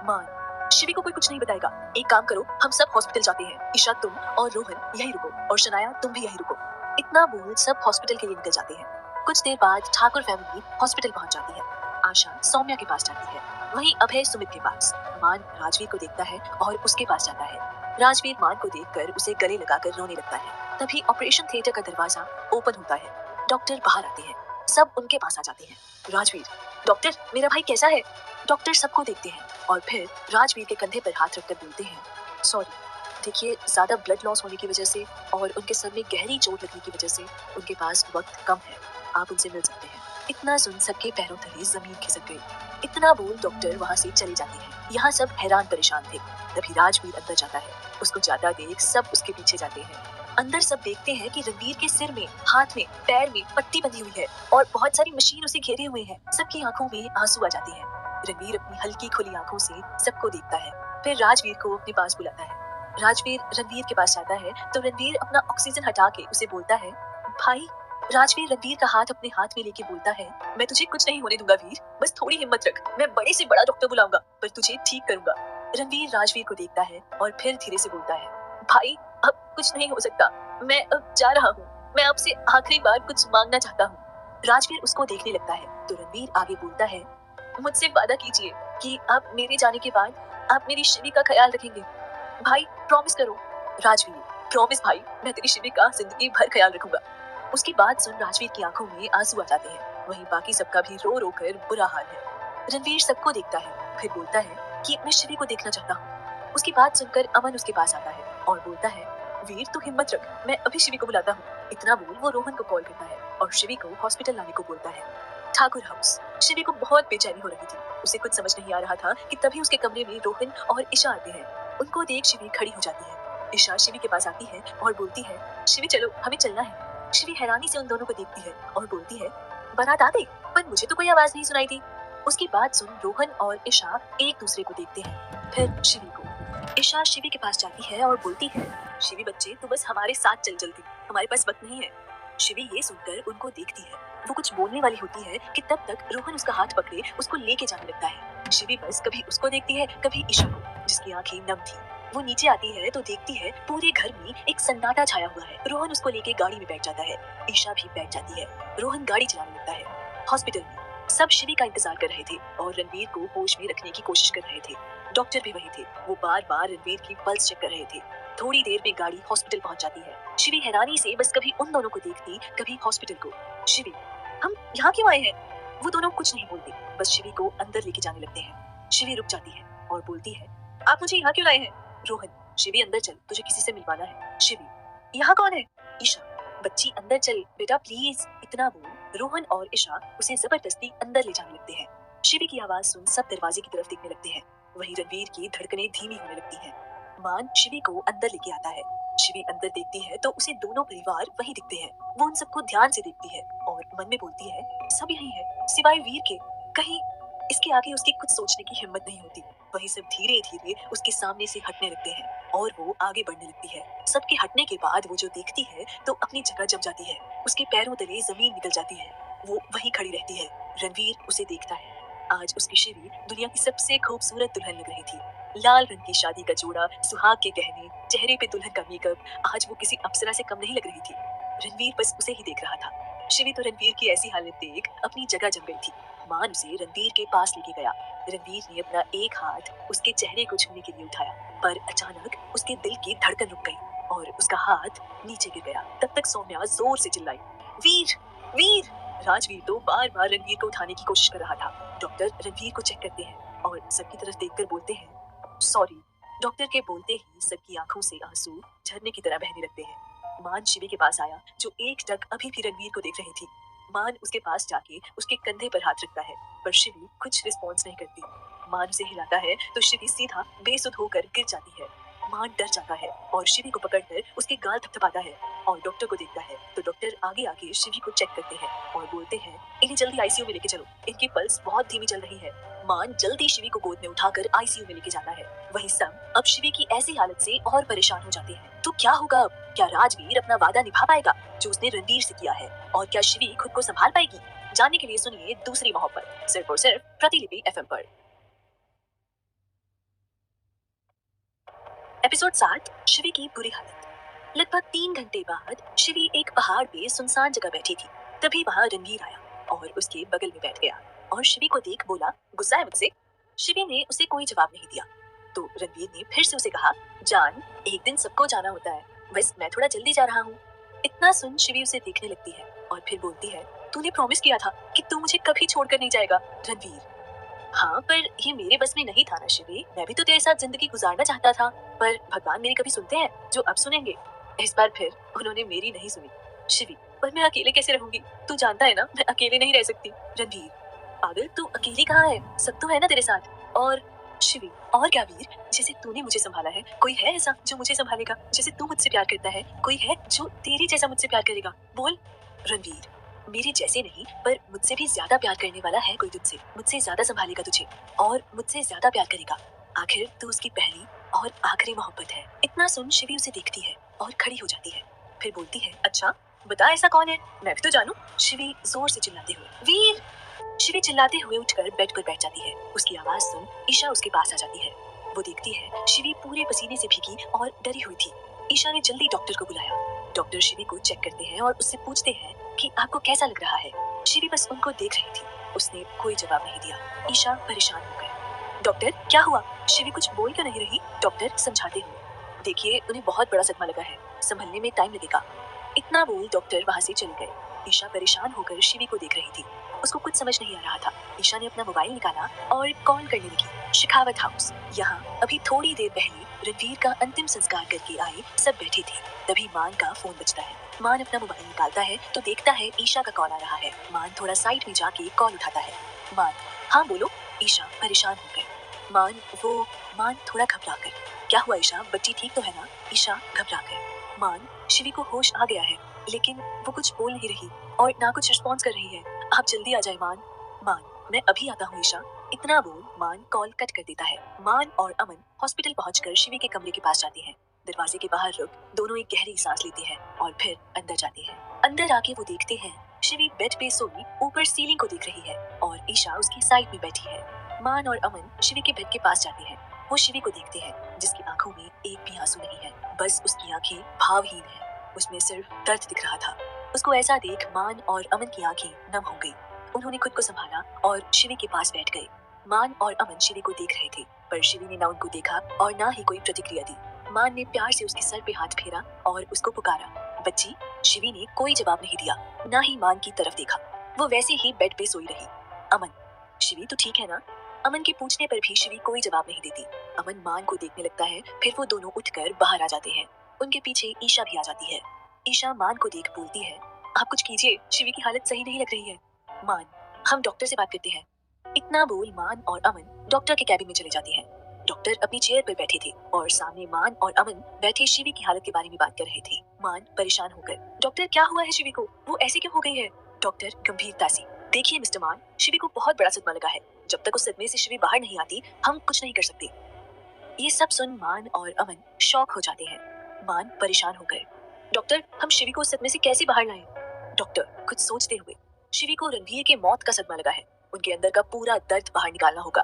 Speaker 1: मान, शिवी को कोई कुछ नहीं बताएगा। एक काम करो, हम सब हॉस्पिटल जाते हैं। ईशा तुम और रोहन यही रुको और शनाया तुम भी यही रुको। इतना बोल सब हॉस्पिटल के लिए निकल जाते हैं। कुछ देर बाद ठाकुर फैमिली हॉस्पिटल पहुंच जाती है। आशा सौम्या के पास जाती है, वहीं अभय सुमित के पास। मान राजवीर को देखता है और उसके पास जाता है। राजवीर मान को देखकर उसे गले लगाकर रोने लगता है। तभी ऑपरेशन थिएटर का दरवाजा ओपन होता है। डॉक्टर बाहर आते हैं, सब उनके पास आ जाते हैं। राजवीर, डॉक्टर मेरा भाई कैसा है? डॉक्टर सबको देखते हैं और फिर राजवीर के कंधे पर हाथ रखकर बोलते हैं, सॉरी, देखिए ज्यादा ब्लड लॉस होने की वजह से और उनके सर में गहरी चोट लगने की वजह से उनके पास वक्त कम है, आप उनसे मिल सकते हैं। इतना सुन सबके पैरों तले जमीन खिसक गई। इतना बोल डॉक्टर वहाँ से चले जाते हैं। यहाँ सब हैरान परेशान थे। तभी राजवीर अंदर जाता है। उसको जाता देख सब उसके पीछे जाते हैं। अंदर सब देखते हैं कि रणवीर के सिर में, हाथ में, पैर में पट्टी बंधी हुई है और बहुत सारी मशीन उसे घेरे हुए हैं। सबकी आंखों में आंसू आ जाते हैं। रणवीर अपनी हल्की खुली आंखों से सबको देखता है, फिर राजवीर को अपने पास बुलाता है। राजवीर रणवीर के पास जाता है तो रणवीर अपना ऑक्सीजन हटा के उसे बोलता है, भाई। राजवीर रणवीर का हाथ अपने हाथ में लेके बोलता है, मैं तुझे कुछ नहीं होने दूंगा वीर, बस थोड़ी हिम्मत रख, मैं बड़े से बड़ा डॉक्टर बुलाऊंगा पर तुझे ठीक करूंगा। रणवीर राजवीर को देखता है और फिर धीरे से बोलता है, भाई अब कुछ नहीं हो सकता, मैं अब जा रहा हूँ, मैं आपसे आखिरी बार कुछ मांगना चाहता हूँ। राजवीर उसको देखने लगता है तो रणवीर आगे बोलता है, मुझसे वादा कीजिए कि आप मेरे जाने के बाद आप मेरी शिवी का ख्याल रखेंगे। भाई प्रॉमिस करो। राजवीर, प्रॉमिस भाई, मैं तेरी शिवी का जिंदगी भर ख्याल रखूंगा। उसकी बात सुन राजवीर की आंखों में आंसू आ जाते हैं। वहीं बाकी सबका भी रो रो कर बुरा हाल है। रणवीर सबको देखता है, फिर बोलता है कि मैं शिवी को देखना चाहता हूँ। उसकी बात सुनकर अमन उसके पास आता है और बोलता है, वीर तू हिम्मत रख, मैं अभी शिवी को बुलाता हूँ। इतना बोल वो रोहन को कॉल करता है और शिवी को हॉस्पिटल लाने को बोलता है। ठाकुर हाउस। शिवी को बहुत बेचैनी हो रही थी। उसे कुछ समझ नहीं आ रहा था कि तभी उसके कमरे में रोहन और ईशा आते हैं। उनको देख शिवी खड़ी हो जाती है। ईशा शिवी के पास आती है और बोलती है, शिवी चलो हमें चलना है। शिवी हैरानी से उन दोनों को देखती है और बोलती है, बारात आ गई, पर मुझे तो कोई आवाज नहीं सुनाई दी। उसकी बात सुन रोहन और ईशा एक दूसरे को देखते हैं, फिर शिवी को। ईशा शिवी के पास जाती है और बोलती है, शिवी बच्चे तू बस हमारे साथ चल जल्दी, हमारे पास वक्त नहीं है। शिवी ये सुनकर उनको देखती है। वो कुछ बोलने वाली होती है कि तब तक रोहन उसका हाथ पकड़े उसको लेके जाने लगता है। शिवी बस कभी उसको देखती है कभी ईशा को, जिसकी आंखें नम थी। वो नीचे आती है तो देखती है पूरे घर में एक सन्नाटा छाया हुआ है। रोहन उसको लेके गाड़ी में बैठ जाता है। ईशा भी बैठ जाती है। रोहन गाड़ी चलाने लगता है। हॉस्पिटल में सब शिवी का इंतजार कर रहे थे और रणवीर को होश में रखने की कोशिश कर रहे थे। डॉक्टर भी वही थे। वो बार बार रणवीर की पल्स चेक कर रहे थे। थोड़ी देर में गाड़ी हॉस्पिटल पहुंच जाती है। शिवी हैरानी से बस कभी उन दोनों को देखती कभी हॉस्पिटल को। शिवी, हम यहाँ क्यों आए हैं? वो दोनों कुछ नहीं बोलते, बस शिवी को अंदर लेके जाने लगते हैं। शिवी रुक जाती है और बोलती है, आप मुझे यहाँ क्यों लाए हैं? रोहन, शिवी अंदर चल, तुझे किसी से मिलवाना है। शिवी, यहाँ कौन है? ईशा, बच्ची अंदर चल बेटा प्लीज। इतना बोल रोहन और ईशा उसे जबरदस्ती अंदर ले जाने लगते हैं। शिवी की आवाज सुन सब दरवाजे की तरफ देखने लगते हैं। वहीं रणवीर की धड़कनें धीमी होने लगती हैं। मान शिवी को अंदर लेके आता है। शिवी अंदर देखती है तो उसे दोनों परिवार वही दिखते हैं। वो उन सबको ध्यान से देखती है और मन में बोलती है, सब यही है सिवाय वीर के। कहीं इसके आगे उसकी कुछ सोचने की हिम्मत नहीं होती। वही सब धीरे धीरे उसके सामने से हटने लगते हैं और वो आगे बढ़ने लगती है। सबके हटने के बाद वो जो देखती है तो अपनी जगह जम जाती है। उसके पैरों तले जमीन निकल जाती है। वो वहीं खड़ी रहती है। रणवीर उसे देखता है। आज उसकी शिवी दुनिया की सबसे खूबसूरत दुल्हन लग रही थी। लाल रंग की शादी का जोड़ा, सुहाग के गहने, चेहरे पे दुल्हन का मेकअप, आज वो किसी अप्सरा से कम नहीं लग रही थी। रणवीर बस उसे ही देख रहा था। शिवी तो रणवीर की ऐसी हालत देख अपनी जगह जम गई थी। मान उसे रणवीर के पास लेके गया। रणवीर ने अपना एक हाथ उसके चेहरे को छूने के लिए उठाया, पर अचानक उसके दिल की धड़कन रुक गई और उसका हाथ नीचे गिर गया। तब तक सौम्या जोर से चिल्लाई, वीर। वीर! राजवीर तो बार बार रणवीर को उठाने की कोशिश कर रहा था। डॉक्टर रणवीर को चेक करते हैं और सबकी तरफ देखकर बोलते हैं, सॉरी। डॉक्टर के बोलते ही सबकी आंखों से आंसू झरने की तरह बहने लगते हैं। मान शिवी के पास आया, जो एकटक अभी भी रणवीर को देख रही थी। मान उसके पास जाके उसके कंधे पर हाथ रखता है, पर शिवी कुछ रिस्पॉन्स नहीं करती। मान उसे हिलाता है तो शिवी सीधा बेसुध होकर गिर जाती है। मान डर जाता है और शिवी को पकड़कर उसके गाल थपथपाता है और डॉक्टर को देखता है तो डॉक्टर आगे आके शिवी को चेक करते हैं और बोलते हैं, इन्हें जल्दी आईसीयू में लेके चलो, इनकी पल्स बहुत धीमी चल रही है। मान जल्दी शिवी को गोद में उठाकर आईसीयू में लेके जाता है। वहीं सब अब शिवी की ऐसी हालत से और परेशान हो जाते हैं। तो क्या होगा अब? क्या राजवीर अपना वादा निभा पाएगा जो उसने रणवीर से किया है? और क्या शिवी खुद को संभाल पाएगी? जानने के लिए सुनिए दूसरी मोहब्बत, सिर्फ और सिर्फ प्रतिलिपि एफएम पर। एपिसोड 7, शिवी की बुरी हालत। लगभग 3 घंटे बाद शिवी एक पहाड़ पे सुनसान जगह बैठी थी। तभी वहां रणवीर आया और उसके बगल में बैठ गया और शिवी को देख बोला, गुस्सा है मुझसे? शिवी ने उसे कोई जवाब नहीं दिया। तो रणवीर ने फिर से उसे कहा, जान, एक दिन सबको जाना होता है, बस मैं थोड़ा जल्दी जा रहा हूँ। इतना सुन शिवी उसे देखने लगती है और फिर बोलती है, तूने प्रॉमिस किया था कि तू मुझे कभी छोड़कर नहीं जाएगा। रणवीर, हाँ, पर ये मेरे बस में नहीं था ना शिवी। मैं भी तो तेरे साथ जिंदगी गुजारना चाहता था, पर भगवान मेरी कभी सुनते हैं जो अब सुनेंगे? इस बार फिर उन्होंने मेरी नहीं सुनी। शिवी, पर मैं अकेले कैसे रहूंगी? तू जानता है ना, मैं अकेले नहीं रह सकती। रणवीर, पागल, तू अकेली कहाँ है? सब तो है ना तेरे साथ। और शिवी, और क्या वीर? जैसे तूने मुझे संभाला है, कोई है ऐसा जो मुझे संभालेगा? जैसे तू मुझसे प्यार करता है, कोई है जो तेरे जैसा मुझसे प्यार करेगा? बोल। रणवीर, मेरे जैसे नहीं, पर मुझसे भी ज्यादा प्यार करने वाला है कोई तुझसे। मुझसे ज्यादा संभालेगा तुझे और मुझसे ज्यादा प्यार करेगा। आखिर तू उसकी पहली और आखिरी मोहब्बत है। इतना सुन शिवी उसे देखती है और खड़ी हो जाती है। फिर बोलती है, अच्छा बता, ऐसा कौन है? मैं भी तो जानूं। शिवी जोर से चिल्लाते हुए, वीर! शिवी चिल्लाते हुए उठकर बेड पर बैठ जाती है। उसकी आवाज सुन ईशा उसके पास आ जाती है। वो देखती है शिवी पूरे पसीने से भीगी और डरी हुई थी। ईशा ने जल्दी डॉक्टर को बुलाया। डॉक्टर शिवी को चेक करते हैं और उससे पूछते हैं कि आपको कैसा लग रहा है? शिवी बस उनको देख रही थी, उसने कोई जवाब नहीं दिया। ईशा परेशान हो गए। डॉक्टर, क्या हुआ? शिवी कुछ बोल क्यों नहीं रही? डॉक्टर समझाते हुए, देखिए उन्हें बहुत बड़ा सदमा लगा है, संभलने में टाइम लगेगा। इतना बोल डॉक्टर वहां से चले गए। ईशा परेशान होकर शिवी को देख रही थी। उसको कुछ समझ नहीं आ रहा था। ईशा ने अपना मोबाइल निकाला और कॉल करने लगी। शिखावत हाउस। यहाँ अभी थोड़ी देर पहले रणवीर का अंतिम संस्कार करके आए सब बैठे थे। तभी मान का फोन बजता है। मान अपना मोबाइल निकालता है तो देखता है ईशा का कॉल आ रहा है। मान थोड़ा साइड में जाके कॉल उठाता है। मान, हाँ बोलो। ईशा परेशान हो गए। मान थोड़ा घबरा कर, क्या हुआ ईशा, बच्ची ठीक तो है ना? ईशा घबरा कर। मान, शिवी को होश आ गया है, लेकिन वो कुछ बोल नहीं रही और ना कुछ रिस्पॉन्स कर रही है। आप जल्दी आ जाए मान। मान, मैं अभी आता हूँ ईशा। इतना बोल मान कॉल कट कर देता है। मान और अमन हॉस्पिटल पहुंचकर शिवी के कमरे के पास जाते हैं। दरवाजे के बाहर रुक दोनों एक गहरी सांस लेते हैं और फिर अंदर जाते हैं। अंदर आके वो देखते हैं शिवी बेड पे सोई ऊपर सीलिंग को देख रही है और ईशा उसकी साइड में बैठी है। मान और अमन शिवी के बेड के पास जाते हैं। वो शिवी को देखते हैं जिसकी आंखों में एक भी आंसू नहीं है, बस उसकी आंखें भावहीन है। उसमें सिर्फ दर्द दिख रहा था। उसको ऐसा देख मान और अमन की आंखें नम हो गई। उन्होंने खुद को संभाला और शिवी के पास बैठ गए। मान और अमन शिवी को देख रहे थे, पर शिवी ने ना उनको देखा और ना ही कोई प्रतिक्रिया दी। मान ने प्यार से उसके सर पे हाथ फेरा और उसको पुकारा, बच्ची। शिवी ने कोई जवाब नहीं दिया, ना ही मान की तरफ देखा। वो वैसे ही बेड पे सोई रही। अमन, शिवी तो ठीक है ना? अमन के पूछने पर भी शिवी कोई जवाब नहीं देती। अमन मान को देखने लगता है, फिर वो दोनों उठकर बाहर आ जाते हैं। उनके पीछे ईशा भी आ जाती है। ईशा मान को देख बोलती है, आप कुछ कीजिए, शिवी की हालत सही नहीं लग रही है। मान, हम डॉक्टर से बात करते हैं। इतना बोल मान और अमन डॉक्टर के कैबिन में चले जाते हैं। डॉक्टर अपनी चेयर पर बैठे थे और सामने मान और अमन बैठे शिवी की हालत के बारे में बात कर रहे थे। मान परेशान होकर, डॉक्टर क्या हुआ है शिवी को? वो ऐसे क्यों हो गई है? डॉक्टर गंभीरता से, देखिए मिस्टर मान, शिवी को बहुत बड़ा सदमा लगा है। जब तक उस सदमे से शिवी बाहर नहीं आती, हम कुछ नहीं कर सकते। ये सब सुन मान और अमन शॉक हो जाते हैं। मान परेशान हो गए। डॉक्टर, हम शिवी को उस सदमे से कैसे बाहर लाएं? डॉक्टर कुछ सोचते हुए, शिवी को रणवीर के मौत का सदमा लगा है, उनके अंदर का पूरा दर्द बाहर निकालना होगा।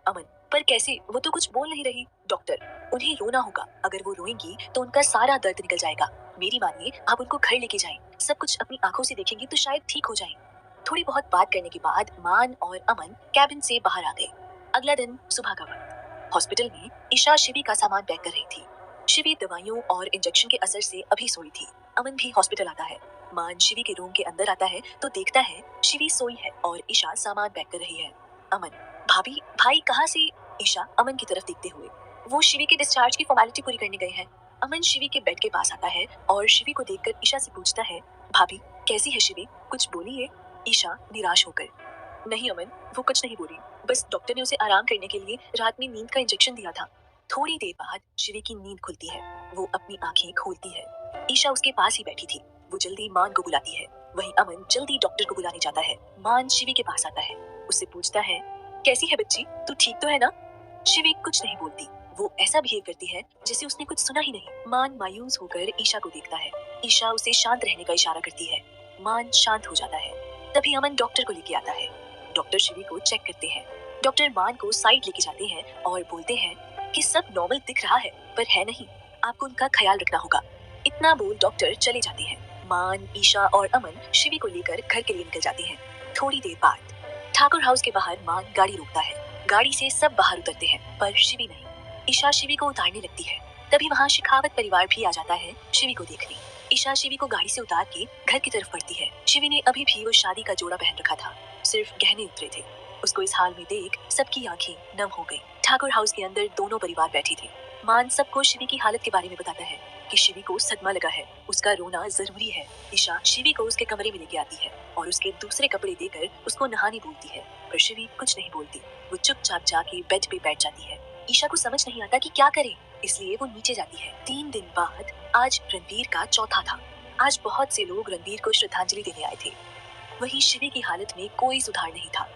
Speaker 1: अमन, पर कैसे? वो तो कुछ बोल नहीं रही। डॉक्टर, उन्हें रोना होगा, अगर वो रोएंगी तो उनका सारा दर्द निकल जाएगा। मेरी मानिए, आप उनको घर लेके जाएं, सब कुछ अपनी आंखों से देखेंगी तो शायद ठीक हो जाएं। थोड़ी बहुत बात करने के बाद मान और अमन कैबिन से बाहर आ गए। अगला दिन सुबह का वक्त। हॉस्पिटल में ईशा शिवी का सामान पैक कर रही थी। शिवी दवाइयों और इंजेक्शन के असर से अभी सोई थी। अमन भी हॉस्पिटल आता है। मान शिवी के रूम के अंदर आता है तो देखता है शिवी सोई है और ईशा सामान पैक कर रही है। अमन, भाभी भाई कहाँ से? ईशा अमन की तरफ देखते हुए, वो शिवी के डिस्चार्ज की फॉर्मेलिटी पूरी करने गए हैं। अमन शिवी के बेड के पास आता है और शिवी को देखकर ईशा से पूछता है, भाभी कैसी है शिवी, कुछ बोलिए? ईशा निराश होकर, नहीं अमन, वो कुछ नहीं बोली, बस डॉक्टर ने उसे आराम करने के लिए रात में नींद का इंजेक्शन दिया था। थोड़ी देर बाद शिवी की नींद खुलती है, वो अपनी आंखें खोलती है। ईशा उसके पास ही बैठी थी। वो जल्दी मान को बुलाती है, वहीं अमन जल्दी डॉक्टर को बुलाने जाता है। मान शिवी के पास आता है, उससे पूछता है, कैसी है बच्ची, तू ठीक तो है ना? शिवी कुछ नहीं बोलती, वो ऐसा बिहेव करती है जैसे उसने कुछ सुना ही नहीं। मान मायूस होकर ईशा को देखता है। ईशा उसे शांत रहने का इशारा करती है। मान शांत हो जाता है। तभी अमन डॉक्टर को लेके आता है। डॉक्टर शिवी को चेक करते हैं। डॉक्टर मान को साइड लेके जाते हैं और बोलते हैं कि सब नॉर्मल दिख रहा है पर है नहीं, आपको उनका ख्याल रखना होगा। इतना बोल डॉक्टर चले जाते हैं। मान, ईशा और अमन शिवी को लेकर घर के लिए निकल जाते हैं। थोड़ी देर बाद ठाकुर हाउस के बाहर मान गाड़ी रोकता है। गाड़ी से सब बाहर उतरते हैं पर शिवी नहीं। ईशा शिवी को उतारने लगती है। तभी वहाँ शिखावत परिवार भी आ जाता है शिवी को देखने। ईशा शिवी को गाड़ी से उतार के घर की तरफ बढ़ती है। शिवी ने अभी भी वो शादी का जोड़ा पहन रखा था, सिर्फ गहने उतरे थे। उसको इस हाल में देख सबकी आंखें नम हो गई। ठाकुर हाउस के अंदर दोनों परिवार बैठे थे। मान सबको शिवी की हालत के बारे में बताता है कि शिवी को सदमा लगा है, उसका रोना जरूरी है। ईशा शिवी को उसके कमरे में लेके आती है और उसके दूसरे कपड़े देकर उसको नहाने बोलती है, पर शिवी कुछ नहीं बोलती। वो चुपचाप जाके बेड पे बैठ जाती है। ईशा को समझ नहीं आता कि क्या करे, इसलिए वो नीचे जाती है। 3 दिन बाद आज रणवीर का चौथा था। आज बहुत से लोग रणवीर को श्रद्धांजलि देने आए थे। वहीं शिवी की हालत में कोई सुधार नहीं था।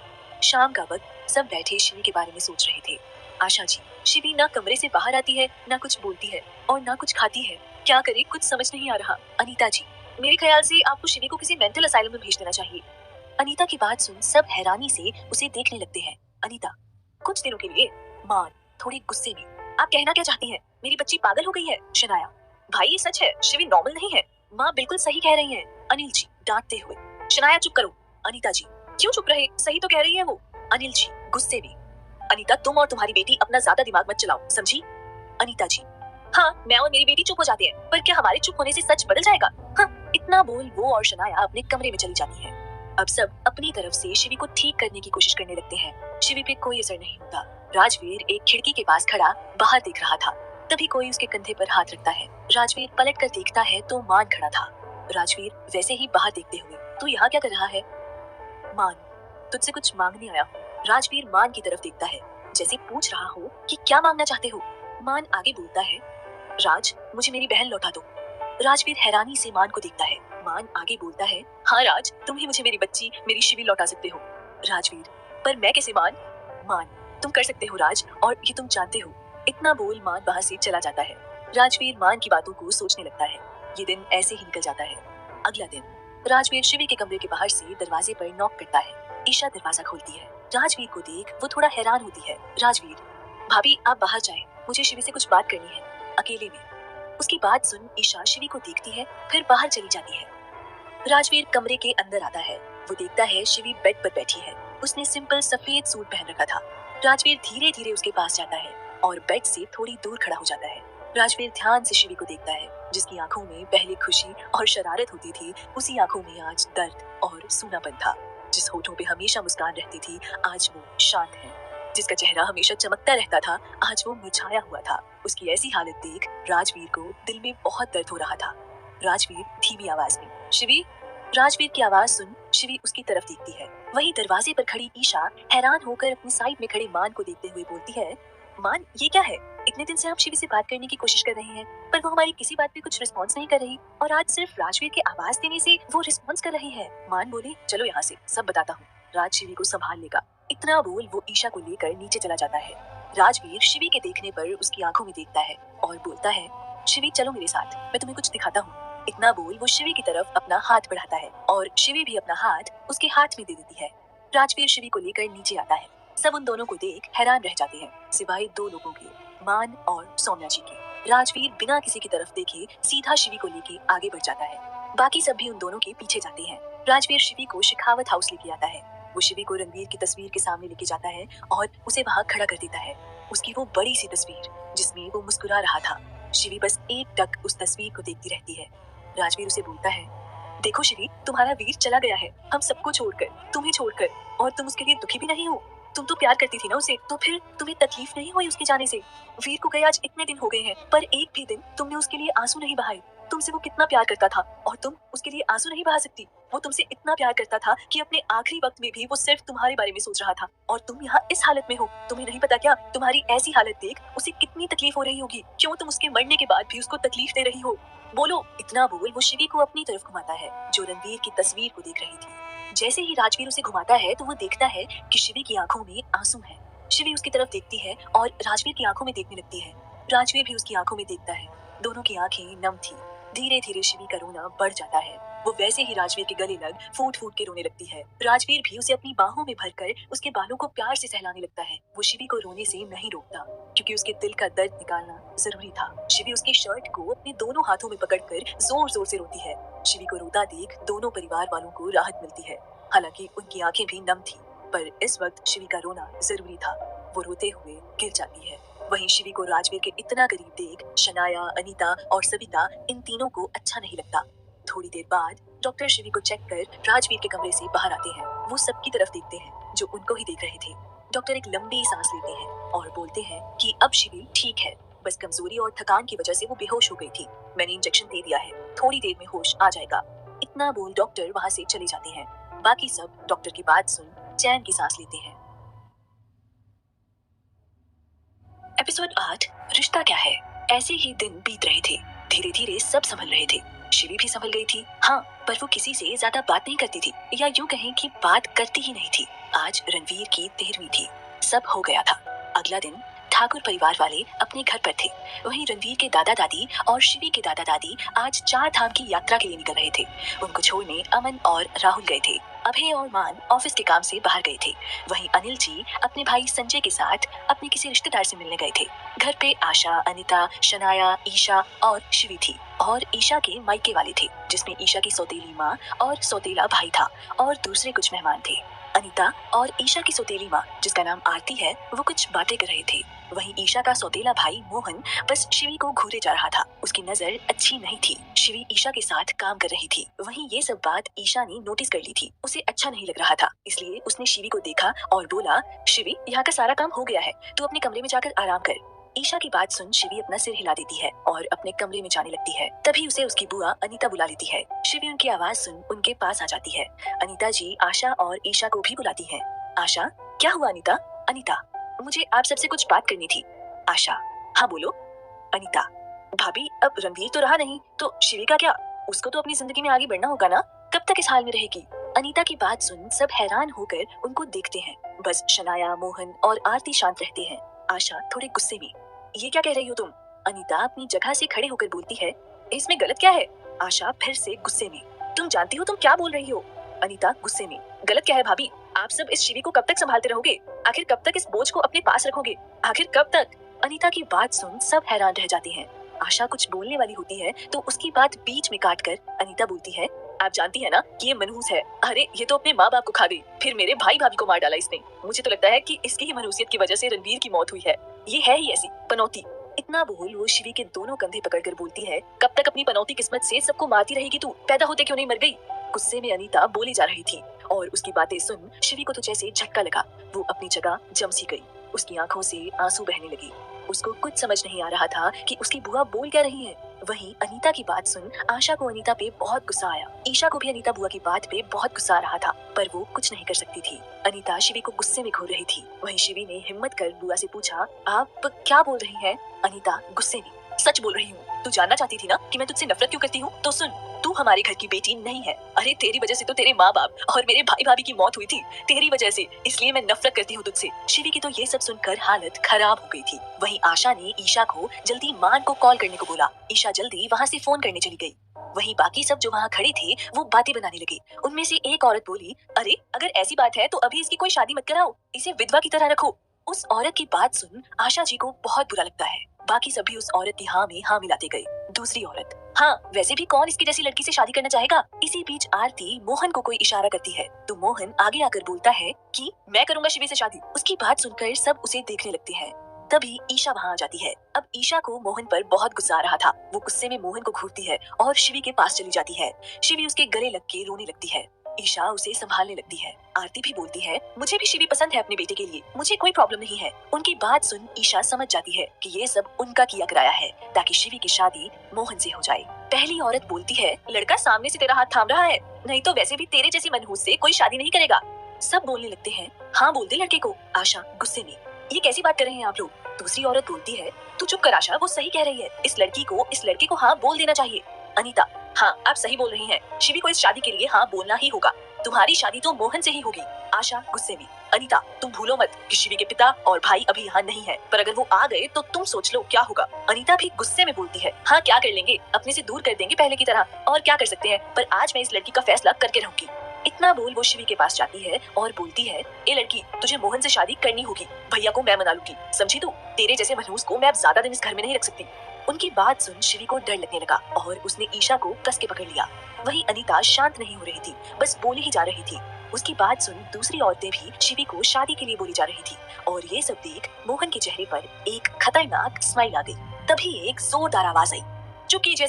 Speaker 1: शाम का वक्त सब बैठे शिवी के बारे में सोच रहे थे। आशा जी, शिवी ना कमरे से बाहर आती है, ना कुछ बोलती है और ना कुछ खाती है, क्या करे कुछ समझ नहीं आ रहा। अनीता जी, मेरे ख्याल से आपको शिवी को किसी मेंटल असाइलम में भेज देना चाहिए। अनीता की बात सुन सब हैरानी से उसे देखने लगते हैं। अनीता, कुछ दिनों के लिए? मान थोड़े गुस्से में, आप कहना क्या चाहती हैं? मेरी बच्ची पागल हो गई है? शनाया, भाई ये सच है, शिवी नॉर्मल नहीं है। माँ बिल्कुल सही कह रही हैं। अनिल जी डांटते हुए, शनाया चुप करो। अनीता जी, क्यों चुप रहे, सही तो कह रही है वो। अनिल जी गुस्से में, अनीता तुम और तुम्हारी बेटी अपना ज्यादा दिमाग मत चलाओ, समझी? अनीता जी, हाँ मैं और मेरी बेटी चुप हो जाते हैं, पर क्या हमारे चुप होने से सच बदल जाएगा? हाँ। इतना बोल वो और शनाया अपने कमरे में चली जाती है। अब सब अपनी तरफ से शिवी को ठीक करने की कोशिश करने लगते हैं। शिवी पे कोई असर नहीं होता। राजवीर एक खिड़की के पास खड़ा बाहर देख रहा था। तभी कोई उसके कंधे पर हाथ रखता है। राजवीर पलट कर देखता है तो मान खड़ा था। राजवीर वैसे ही बाहर देखते हुए, तू यहाँ क्या कर रहा है? मान, तुझसे कुछ मांगने आया हूँ। राजवीर मान की तरफ देखता है जैसे पूछ रहा हो कि क्या मांगना चाहते हो। मान आगे बोलता है, राज मुझे मेरी बहन लौटा दो। राजवीर हैरानी से मान को देखता है। मान आगे बोलता है, हाँ राज, तुम ही मुझे मेरी बच्ची, मेरी शिवी लौटा सकते हो। राजवीर, पर मैं कैसे? मान, तुम कर सकते हो राज, और ये तुम जानते हो। इतना बोल मान वहाँ से चला जाता है। राजवीर मान की बातों को सोचने लगता है। ये दिन ऐसे ही निकल जाता है। अगला दिन राजवीर शिवी के कमरे के बाहर से दरवाजे पर नॉक करता है। ईशा दरवाजा खोलती है। राजवीर को देख वो थोड़ा हैरान होती है। राजवीर, भाभी आप बाहर जाएं, मुझे शिवी से कुछ बात करनी है, अकेले में। उसकी बात सुन ईशा शिवी को देखती है, फिर बाहर चली जाती है। राजवीर कमरे के अंदर आता है। वो देखता है शिवी बेड पर बैठी है। उसने सिंपल सफेद सूट पहन रखा था। राजवीर धीरे धीरे उसके पास जाता है और बेड से थोड़ी दूर खड़ा हो जाता है। राजवीर ध्यान से शिवी को देखता है। जिसकी आंखों में पहले खुशी और शरारत होती थी, उसी आंखों में आज दर्द और सूनापन था। जिस होठों पे हमेशा मुस्कान रहती थी, आज वो शांत है। जिसका चेहरा हमेशा चमकता रहता था, आज वो मुरझाया हुआ था। उसकी ऐसी हालत देख राजवीर को दिल में बहुत दर्द हो रहा था। राजवीर धीमी आवाज में, शिवी। राजवीर की आवाज सुन शिवी उसकी तरफ देखती है। वहीं दरवाजे पर खड़ी ईशा हैरान होकर अपनी साइड में खड़े मान को देखते हुए बोलती है, मान ये क्या है? इतने दिन से हम शिवी से बात करने की कोशिश कर रहे हैं, पर वो हमारी किसी बात पे कुछ रिस्पॉन्स नहीं कर रही, और आज सिर्फ राजवीर के आवाज देने से वो रिस्पॉन्स कर रही है। मान बोले, चलो यहाँ से, सब बताता हूँ, राज शिवी को संभाल लेगा। इतना बोल वो ईशा को लेकर नीचे चला जाता है। राजवीर शिवी के देखने पर उसकी आंखों में देखता है और बोलता है, शिवी चलो मेरे साथ, मैं तुम्हें कुछ दिखाता हूँ। इतना बोल वो शिवी की तरफ अपना हाथ बढ़ाता है और शिवी भी अपना हाथ उसके हाथ में दे देती है। राजवीर शिवी को लेकर नीचे आता है। सब उन दोनों को देख हैरान रह जाते हैं, सिवाय 2 लोगों के, मान और सौम्या जी के। राजवीर बिना किसी की तरफ देखे सीधा शिवी को लेके आगे बढ़ जाता है। बाकी सब भी उन दोनों के पीछे जाते हैं। राजवीर शिवी को शिखावत हाउस लेके आता है। वो शिवी को रणवीर की तस्वीर के सामने लेके जाता है और उसे वहाँ खड़ा कर देता है। उसकी वो बड़ी सी तस्वीर जिसमें वो मुस्कुरा रहा था। शिवी बस एक टक उस तस्वीर को देखती रहती है। राजवीर उसे बोलता है, देखो शिवी, तुम्हारा वीर चला गया है, हम सबको छोड़कर, तुम्हें छोड़कर, और तुम उसके लिए दुखी भी नहीं हो। तुम तो प्यार करती थी ना उसे, तो फिर तुम्हें तकलीफ नहीं हुई उसके जाने से। वीर को गए आज इतने दिन हो गए हैं, पर एक भी दिन तुमने उसके लिए आंसू नहीं बहाए। तुमसे वो कितना प्यार करता था और तुम उसके लिए आंसू नहीं बहा सकती। वो तुमसे इतना प्यार करता था कि अपने आखिरी वक्त में भी वो सिर्फ तुम्हारे बारे में सोच रहा था, और तुम यहाँ इस हालत में हो। तुम्हें नहीं पता क्या, तुम्हारी ऐसी हालत देख उसे कितनी तकलीफ हो रही होगी। क्यों तुम उसके मरने के बाद भी उसको तकलीफ दे रही हो? बोलो। इतना बोल वो शिवी को अपनी तरफ घुमाता है, जो रणवीर की तस्वीर को देख रही थी। जैसे ही राजवीर उसे घुमाता है तो वो देखता है कि शिवी की आंखों में आंसू है। शिवी उसकी तरफ देखती है और राजवीर की आंखों में देखने लगती है। राजवीर भी उसकी आंखों में देखता है। दोनों की आंखें नम थी। धीरे धीरे शिवी का रोना बढ़ जाता है। वो वैसे ही राजवीर के गले लग फूट फूट के रोने लगती है। राजवीर भी उसे अपनी बाहों में भरकर उसके बालों को प्यार से सहलाने लगता है। वो शिवी को रोने से नहीं रोकता, क्योंकि उसके दिल का दर्द निकालना जरूरी था। शिवी उसकी शर्ट को अपने दोनों हाथों में पकड़कर जोर जोर से रोती है। शिवी को रोता देख दोनों परिवार वालों को राहत मिलती है। हालांकि उनकी आंखें भी नम थी, पर इस वक्त शिवी का रोना जरूरी था। वो रोते हुए गिर जाती है। वहीं शिवी को राजवीर के इतना करीब देख शनाया, अनीता और सविता, इन तीनों को अच्छा नहीं लगता। थोड़ी देर बाद डॉक्टर शिवी को चेक कर राजवीर के कमरे से बाहर आते हैं। वो सबकी तरफ देखते हैं जो उनको ही देख रहे थे। डॉक्टर एक लंबी सांस लेते हैं और बोलते हैं कि अब शिवी ठीक है, बस कमजोरी और थकान की वजह से वो बेहोश हो गई थी। मैंने इंजेक्शन दे दिया है, थोड़ी देर में होश आ जाएगा। इतना बोल डॉक्टर वहाँ से चले जाते हैं। बाकी सब डॉक्टर की बात सुन चैन की सांस लेते हैं। एपिसोड 8, रिश्ता क्या है। ऐसे ही दिन बीत रहे थे। धीरे धीरे सब संभल रहे थे। शिवी भी संभल गई थी, हाँ, पर वो किसी से ज्यादा बात नहीं करती थी, या यूं कहें कि बात करती ही नहीं थी। आज रणवीर की 13वीं थी। सब हो गया था। अगला दिन ठाकुर परिवार वाले अपने घर पर थे। वहीं रणवीर के दादा दादी और शिवी के दादा दादी आज 4 धाम की यात्रा के लिए निकल रहे थे। उनको छोड़ने अमन और राहुल गए थे। अभय और मान ऑफिस के काम से बाहर गए थे। वहीं अनिल जी अपने भाई संजय के साथ अपने किसी रिश्तेदार से मिलने गए थे। घर पे आशा, अनीता, शनाया, ईशा और शिवी थी, और ईशा के मायके वाले थे, जिसमें ईशा की सौतेली माँ और सौतेला भाई था, और दूसरे कुछ मेहमान थे। अनीता और ईशा की सौतेली माँ, जिसका नाम आरती है, वो कुछ बातें कर रहे थे। वहीं ईशा का सौतेला भाई मोहन बस शिवी को घूरे जा रहा था। उसकी नजर अच्छी नहीं थी। शिवी ईशा के साथ काम कर रही थी। वहीं ये सब बात ईशा ने नोटिस कर ली थी। उसे अच्छा नहीं लग रहा था, इसलिए उसने शिवी को देखा और बोला, शिवी, यहाँ का सारा काम हो गया है, तू अपने कमरे में जाकर आराम कर। ईशा की बात सुन शिवी अपना सिर हिला देती है और अपने कमरे में जाने लगती है। तभी उसे उसकी बुआ अनीता बुला लेती है। शिवी उनकी आवाज सुन उनके पास आ जाती है। अनीता जी आशा और ईशा को भी बुलाती हैं। आशा, क्या हुआ अनीता? अनीता, मुझे आप सबसे कुछ बात करनी थी। आशा, हाँ बोलो। अनीता, भाभी, अब रणवीर तो रहा नहीं, तो शिवी का क्या? उसको तो अपनी जिंदगी में आगे बढ़ना होगा ना, कब तक इस हाल में रहेगी? अनीता की बात सुन सब हैरान होकर उनको देखते हैं। बस शनाया, मोहन और आरती शांत रहते हैं। आशा थोड़े गुस्से में, ये क्या कह रही हो तुम? अनीता अपनी जगह से खड़े होकर बोलती है, इसमें गलत क्या है? आशा फिर से गुस्से में, तुम जानती हो तुम क्या बोल रही हो? अनीता गुस्से में, गलत क्या है भाभी? आप सब इस शिवी को कब तक संभालते रहोगे? आखिर कब तक इस बोझ को अपने पास रखोगे? आखिर कब तक? अनीता की बात सुन सब हैरान रह जाते हैं। आशा कुछ बोलने वाली होती है तो उसकी बात बीच में काट कर अनीता बोलती है, आप जानती है ना कि ये मनहूस है। अरे ये तो अपने माँ बाप को खा गई, फिर मेरे भाई भाभी को मार डाला इसने। मुझे तो लगता है कि इसकी ही मनहूसियत की वजह से रणवीर की मौत हुई है। ये है ही ऐसी पनौती। इतना बोल वो शिवी के दोनों कंधे पकड़कर बोलती है, कब तक अपनी पनौती किस्मत से सबको मारती रहेगी तू? पैदा होते क्यों नहीं मर गई? गुस्से में अनीता बोली जा रही थी और उसकी बातें सुन शिवी को तो जैसे झटका लगा। वो अपनी जगह जम सी गई। उसकी आंखों से आंसू बहने लगे। उसको कुछ समझ नहीं आ रहा था कि उसकी बुआ बोल क्या रही है। वहीं अनीता की बात सुन आशा को अनीता पे बहुत गुस्सा आया। ईशा को भी अनीता बुआ की बात पे बहुत गुस्सा आ रहा था, पर वो कुछ नहीं कर सकती थी। अनीता शिवी को गुस्से में घोर रही थी। वहीं शिवी ने हिम्मत कर बुआ से पूछा, आप क्या बोल रही हैं? अनीता गुस्से में, सच बोल रही हूँ। तू जानना चाहती थी ना कि मैं तुझसे नफरत क्यों करती हूँ? तो सुन, तू हमारे घर की बेटी नहीं है। अरे तेरी वजह से तो तेरे माँ बाप और मेरे भाई भाभी की मौत हुई थी, तेरी वजह से, इसलिए मैं नफरत करती हूँ तुझसे। शिवी की तो ये सब सुनकर हालत खराब हो गई थी। वहीं आशा ने ईशा को जल्दी मान को कॉल करने को बोला। ईशा जल्दी वहाँ से फोन करने चली गई। वहीं बाकी सब जो वहाँ खड़े थे वो बातें बनाने लगे। उनमें से एक औरत बोली, अरे अगर ऐसी बात है तो अभी इसकी कोई शादी मत कराओ, इसे विधवा की तरह रखो। उस औरत की बात सुन आशा जी को बहुत बुरा लगता है। बाकी सभी उस औरत की हाँ में हाँ मिलाते गए। दूसरी औरत, हाँ वैसे भी कौन इसकी जैसी लड़की से शादी करना चाहेगा? इसी बीच आरती मोहन को कोई इशारा करती है तो मोहन आगे आकर बोलता है कि मैं करूंगा शिवी से शादी। उसकी बात सुनकर सब उसे देखने लगते हैं। तभी ईशा वहाँ आ जाती है। अब ईशा को मोहन पर बहुत गुस्सा आ रहा था। वो गुस्से में मोहन को घूरती है और शिवी के पास चली जाती है। शिवी उसके गले लग के रोने लगती है। ईशा उसे संभालने लगती है। आरती भी बोलती है, मुझे भी शिवी पसंद है अपने बेटे के लिए, मुझे कोई प्रॉब्लम नहीं है। उनकी बात सुन ईशा समझ जाती है कि ये सब उनका किया कराया है ताकि शिवी की शादी मोहन से हो जाए। पहली औरत बोलती है, लड़का सामने से तेरा हाथ थाम रहा है, नहीं तो वैसे भी तेरे जैसी मनहूस से कोई शादी नहीं करेगा। सब बोलने लगते हैं, हाँ बोल दे लड़के को। आशा गुस्से में, ये कैसी बात कर रहे हैं आप लोग। दूसरी औरत बोलती है, तू चुप कर आशा, वो सही कह रही है, इस लड़के को हाँ बोल देना चाहिए। अनीता, हाँ आप सही बोल रही हैं, शिवी को इस शादी के लिए हाँ बोलना ही होगा। तुम्हारी शादी तो मोहन से ही होगी। आशा गुस्से में, अनीता तुम भूलो मत कि शिवी के पिता और भाई अभी यहाँ नहीं है, पर अगर वो आ गए तो तुम सोच लो क्या होगा। अनीता भी गुस्से में बोलती है, हाँ क्या कर लेंगे, अपने से दूर कर देंगे पहले की तरह, और क्या कर सकते हैं, पर आज मैं इस लड़की का फैसला करके रहूंगी। इतना बोल वो शिवी के पास जाती है और बोलती है, ए लड़की, तुझे मोहन से शादी करनी होगी, भैया को मैं मना लूंगी, समझी तू, तेरे जैसे मनहूस को मैं अब ज्यादा दिन इस घर में नहीं रख सकती। उनकी बात सुन शिवी को डर लगने लगा और उसने ईशा को कस के पकड़ लिया। वहीं अनीता शांत नहीं हो रही थी, बस बोली ही जा रही थी। उसकी बात सुन दूसरी औरतें भी शिवी को शादी के लिए बोली जा रही थी और ये सब देख मोहन के चेहरे पर एक खतरनाक स्माइल आ गई। तभी एक जोरदार आवाज आई, चुप कीजिए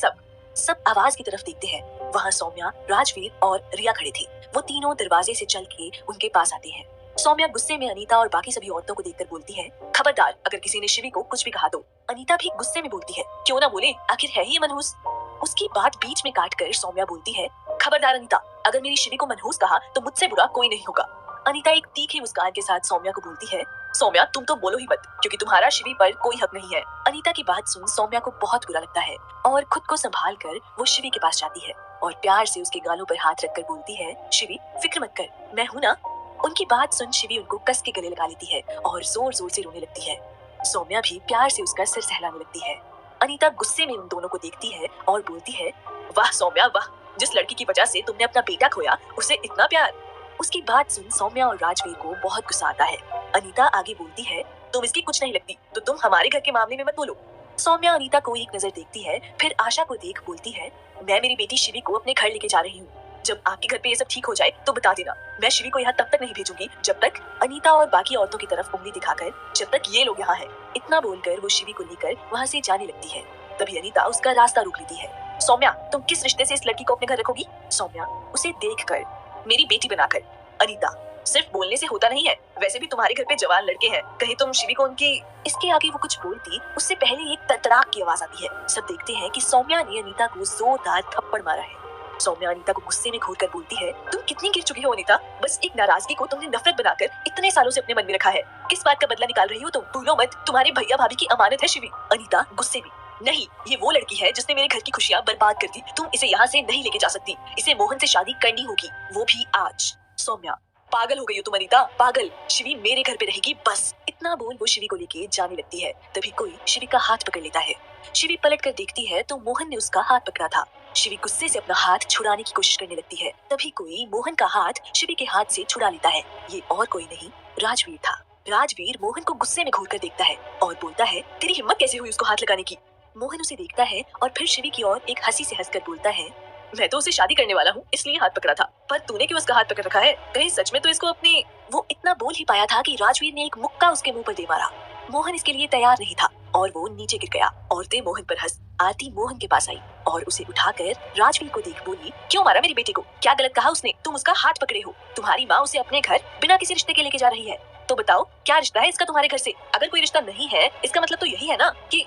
Speaker 1: सब आवाज की तरफ देखते हैं। वहाँ सौम्या, राजवीर और रिया खड़े थे। वो तीनों दरवाजे से चल के उनके पास आते हैं। सौम्या गुस्से में अनीता और बाकी सभी औरतों को देखकर बोलती है, खबरदार अगर किसी ने शिवी को कुछ भी कहा तो। अनीता भी गुस्से में बोलती है, क्यों ना बोले, आखिर है ही ये मनहूस। उसकी बात बीच में काट कर सौम्या बोलती है, खबरदार अनीता, अगर मेरी शिवी को मनहूस कहा तो मुझसे बुरा कोई नहीं होगा। अनीता एक तीखी मुस्कान के साथ सौम्या को बोलती है, सौम्या तुम तो बोलो ही मत, क्योंकि तुम्हारा शिवी पर कोई हक नहीं है। अनीता की बात सुन सौम्या को बहुत बुरा लगता है और खुद को संभाल कर वो शिवी के पास जाती है और प्यार से उसके गालों पर हाथ रखकर बोलती है, शिवी फिक्र मत कर, मैं हूँ ना। उनकी बात सुन शिवी उनको कस के गले लगा लेती है और जोर जोर से रोने लगती है। सौम्या भी प्यार से उसका सिर सहलाने लगती है। अनीता गुस्से में उन दोनों को देखती है और बोलती है, वाह सौम्या वाह, जिस लड़की की वजह से तुमने अपना बेटा खोया उसे इतना प्यार। उसकी बात सुन सौम्या और राजवीर को बहुत गुस्सा आता है। अनीता आगे बोलती है, तुम इसकी कुछ नहीं लगती तो तुम हमारे घर के मामले में मत बोलो। सौम्या अनीता को एक नजर देखती है, फिर आशा को देख बोलती है, मैं मेरी बेटी शिवी को अपने घर लेके जा रही हूँ, जब आपके घर पे ये सब ठीक हो जाए तो बता देना, मैं शिवी को यहाँ तब तक नहीं भेजूंगी जब तक। अनीता और बाकी औरतों की तरफ उंगली दिखाकर, जब तक ये लोग यहाँ हैं। इतना बोलकर वो शिवी को लेकर वहाँ से जाने लगती है। तभी अनीता उसका रास्ता रोक लेती है। सौम्या तुम किस रिश्ते से इस लड़की को अपने घर रखोगी। सौम्या उसे देख कर, मेरी बेटी बनाकर। अनीता सिर्फ बोलने से होता नहीं है, वैसे भी तुम्हारे घर पे जवान लड़के हैं, कहीं तुम शिवी को उनकी। इसके आगे वो कुछ बोलती उससे पहले एक तड़तड़ाक की आवाज आती है। सब देखते हैं कि सौम्या ने अनीता को जोरदार थप्पड़ मारा है। सौम्या अनीता को गुस्से में घूरकर बोलती है, तुम कितनी गिर चुकी हो अनीता, बस एक नाराजगी को तुमने नफरत बनाकर इतने सालों से अपने मन में रखा है, किस बात का बदला निकाल रही हो तुम, भूलो मत तुम्हारे भैया भाभी की अमानत है शिवी। अनीता गुस्से में, नहीं ये वो लड़की है जिसने मेरे घर की खुशियाँ बर्बाद कर दी, तुम इसे यहाँ से नहीं लेके जा सकती, इसे मोहन से शादी करनी होगी, वो भी आज। सौम्या पागल हो गई हो तुम अनीता, पागल, शिवी मेरे घर पे रहेगी बस। इतना बोल वो शिवी को लेके जाने लगती है। तभी कोई शिवी का हाथ पकड़ लेता है। शिवी पलट कर देखती है तो मोहन ने उसका हाथ पकड़ा था। शिवी गुस्से से अपना हाथ छुड़ाने की कोशिश करने लगती है। तभी कोई मोहन का हाथ शिवी के हाथ से छुड़ा लेता है। ये और कोई नहीं, राजवीर था। राजवीर मोहन को गुस्से में घूरकर देखता है और बोलता है, तेरी हिम्मत कैसे हुई उसको हाथ लगाने की। मोहन उसे देखता है और फिर शिवी की ओर एक हंसी से हंसकर बोलता है, मैं तो उसे शादी करने वाला हूँ इसलिए हाथ पकड़ा था, पर तूने क्यों उसका हाथ पकड़ रखा है, कहीं सच में तो इसको अपनी। वो इतना बोल ही पाया था कि राजवीर ने एक मुक्का उसके मुंह पर दे मारा। मोहन इसके लिए तैयार नहीं था और वो नीचे गिर गया। औरतें मोहन पर हंस आरती मोहन के पास आई और उसे उठाकर राजवीर को देख बोली, क्यों मारा मेरे बेटे को, क्या गलत कहा उसने, तुम उसका हाथ पकड़े हो, तुम्हारी माँ उसे अपने घर बिना किसी रिश्ते के लेके जा रही है, तो बताओ क्या रिश्ता है इसका तुम्हारे घर से। अगर कोई रिश्ता नहीं है इसका मतलब तो यही है ना कि।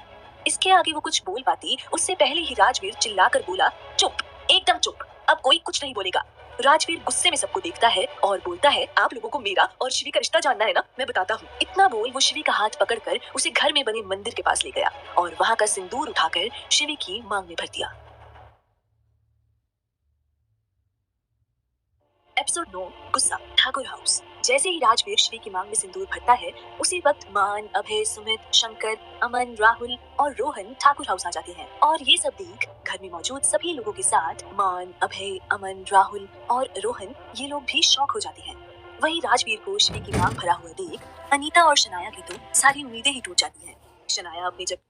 Speaker 1: इसके आगे वो कुछ बोल पाती उससे पहले ही राजवीर चिल्लाकर बोला, चुप, एकदम चुप, अब कोई कुछ नहीं बोलेगा। राजवीर गुस्से में सबको देखता है और बोलता है, आप लोगों को मेरा और शिवी का रिश्ता जानना है ना, मैं बताता हूँ। इतना बोल वो शिवी का हाथ पकड़कर उसे घर में बने मंदिर के पास ले गया और वहाँ का सिंदूर उठाकर शिवी की मांग में भर दिया। एपिसोड 9, गुस्सा, ठाकुर हाउस। जैसे ही राजवीर शिवी की मांग में सिंदूर भरता है, उसी वक्त मान, अभय, सुमित, शंकर, अमन, राहुल और रोहन ठाकुर हाउस आ जाते हैं और ये सब देख घर में मौजूद सभी लोगों के साथ मान, अभय, अमन, राहुल और रोहन ये लोग भी शॉक हो जाते हैं। वहीं राजवीर को शिवी की मांग भरा हुआ देख अनीता और शनाया की तो सारी उम्मीदें ही टूट जाती हैं। शनाया अपनी जगह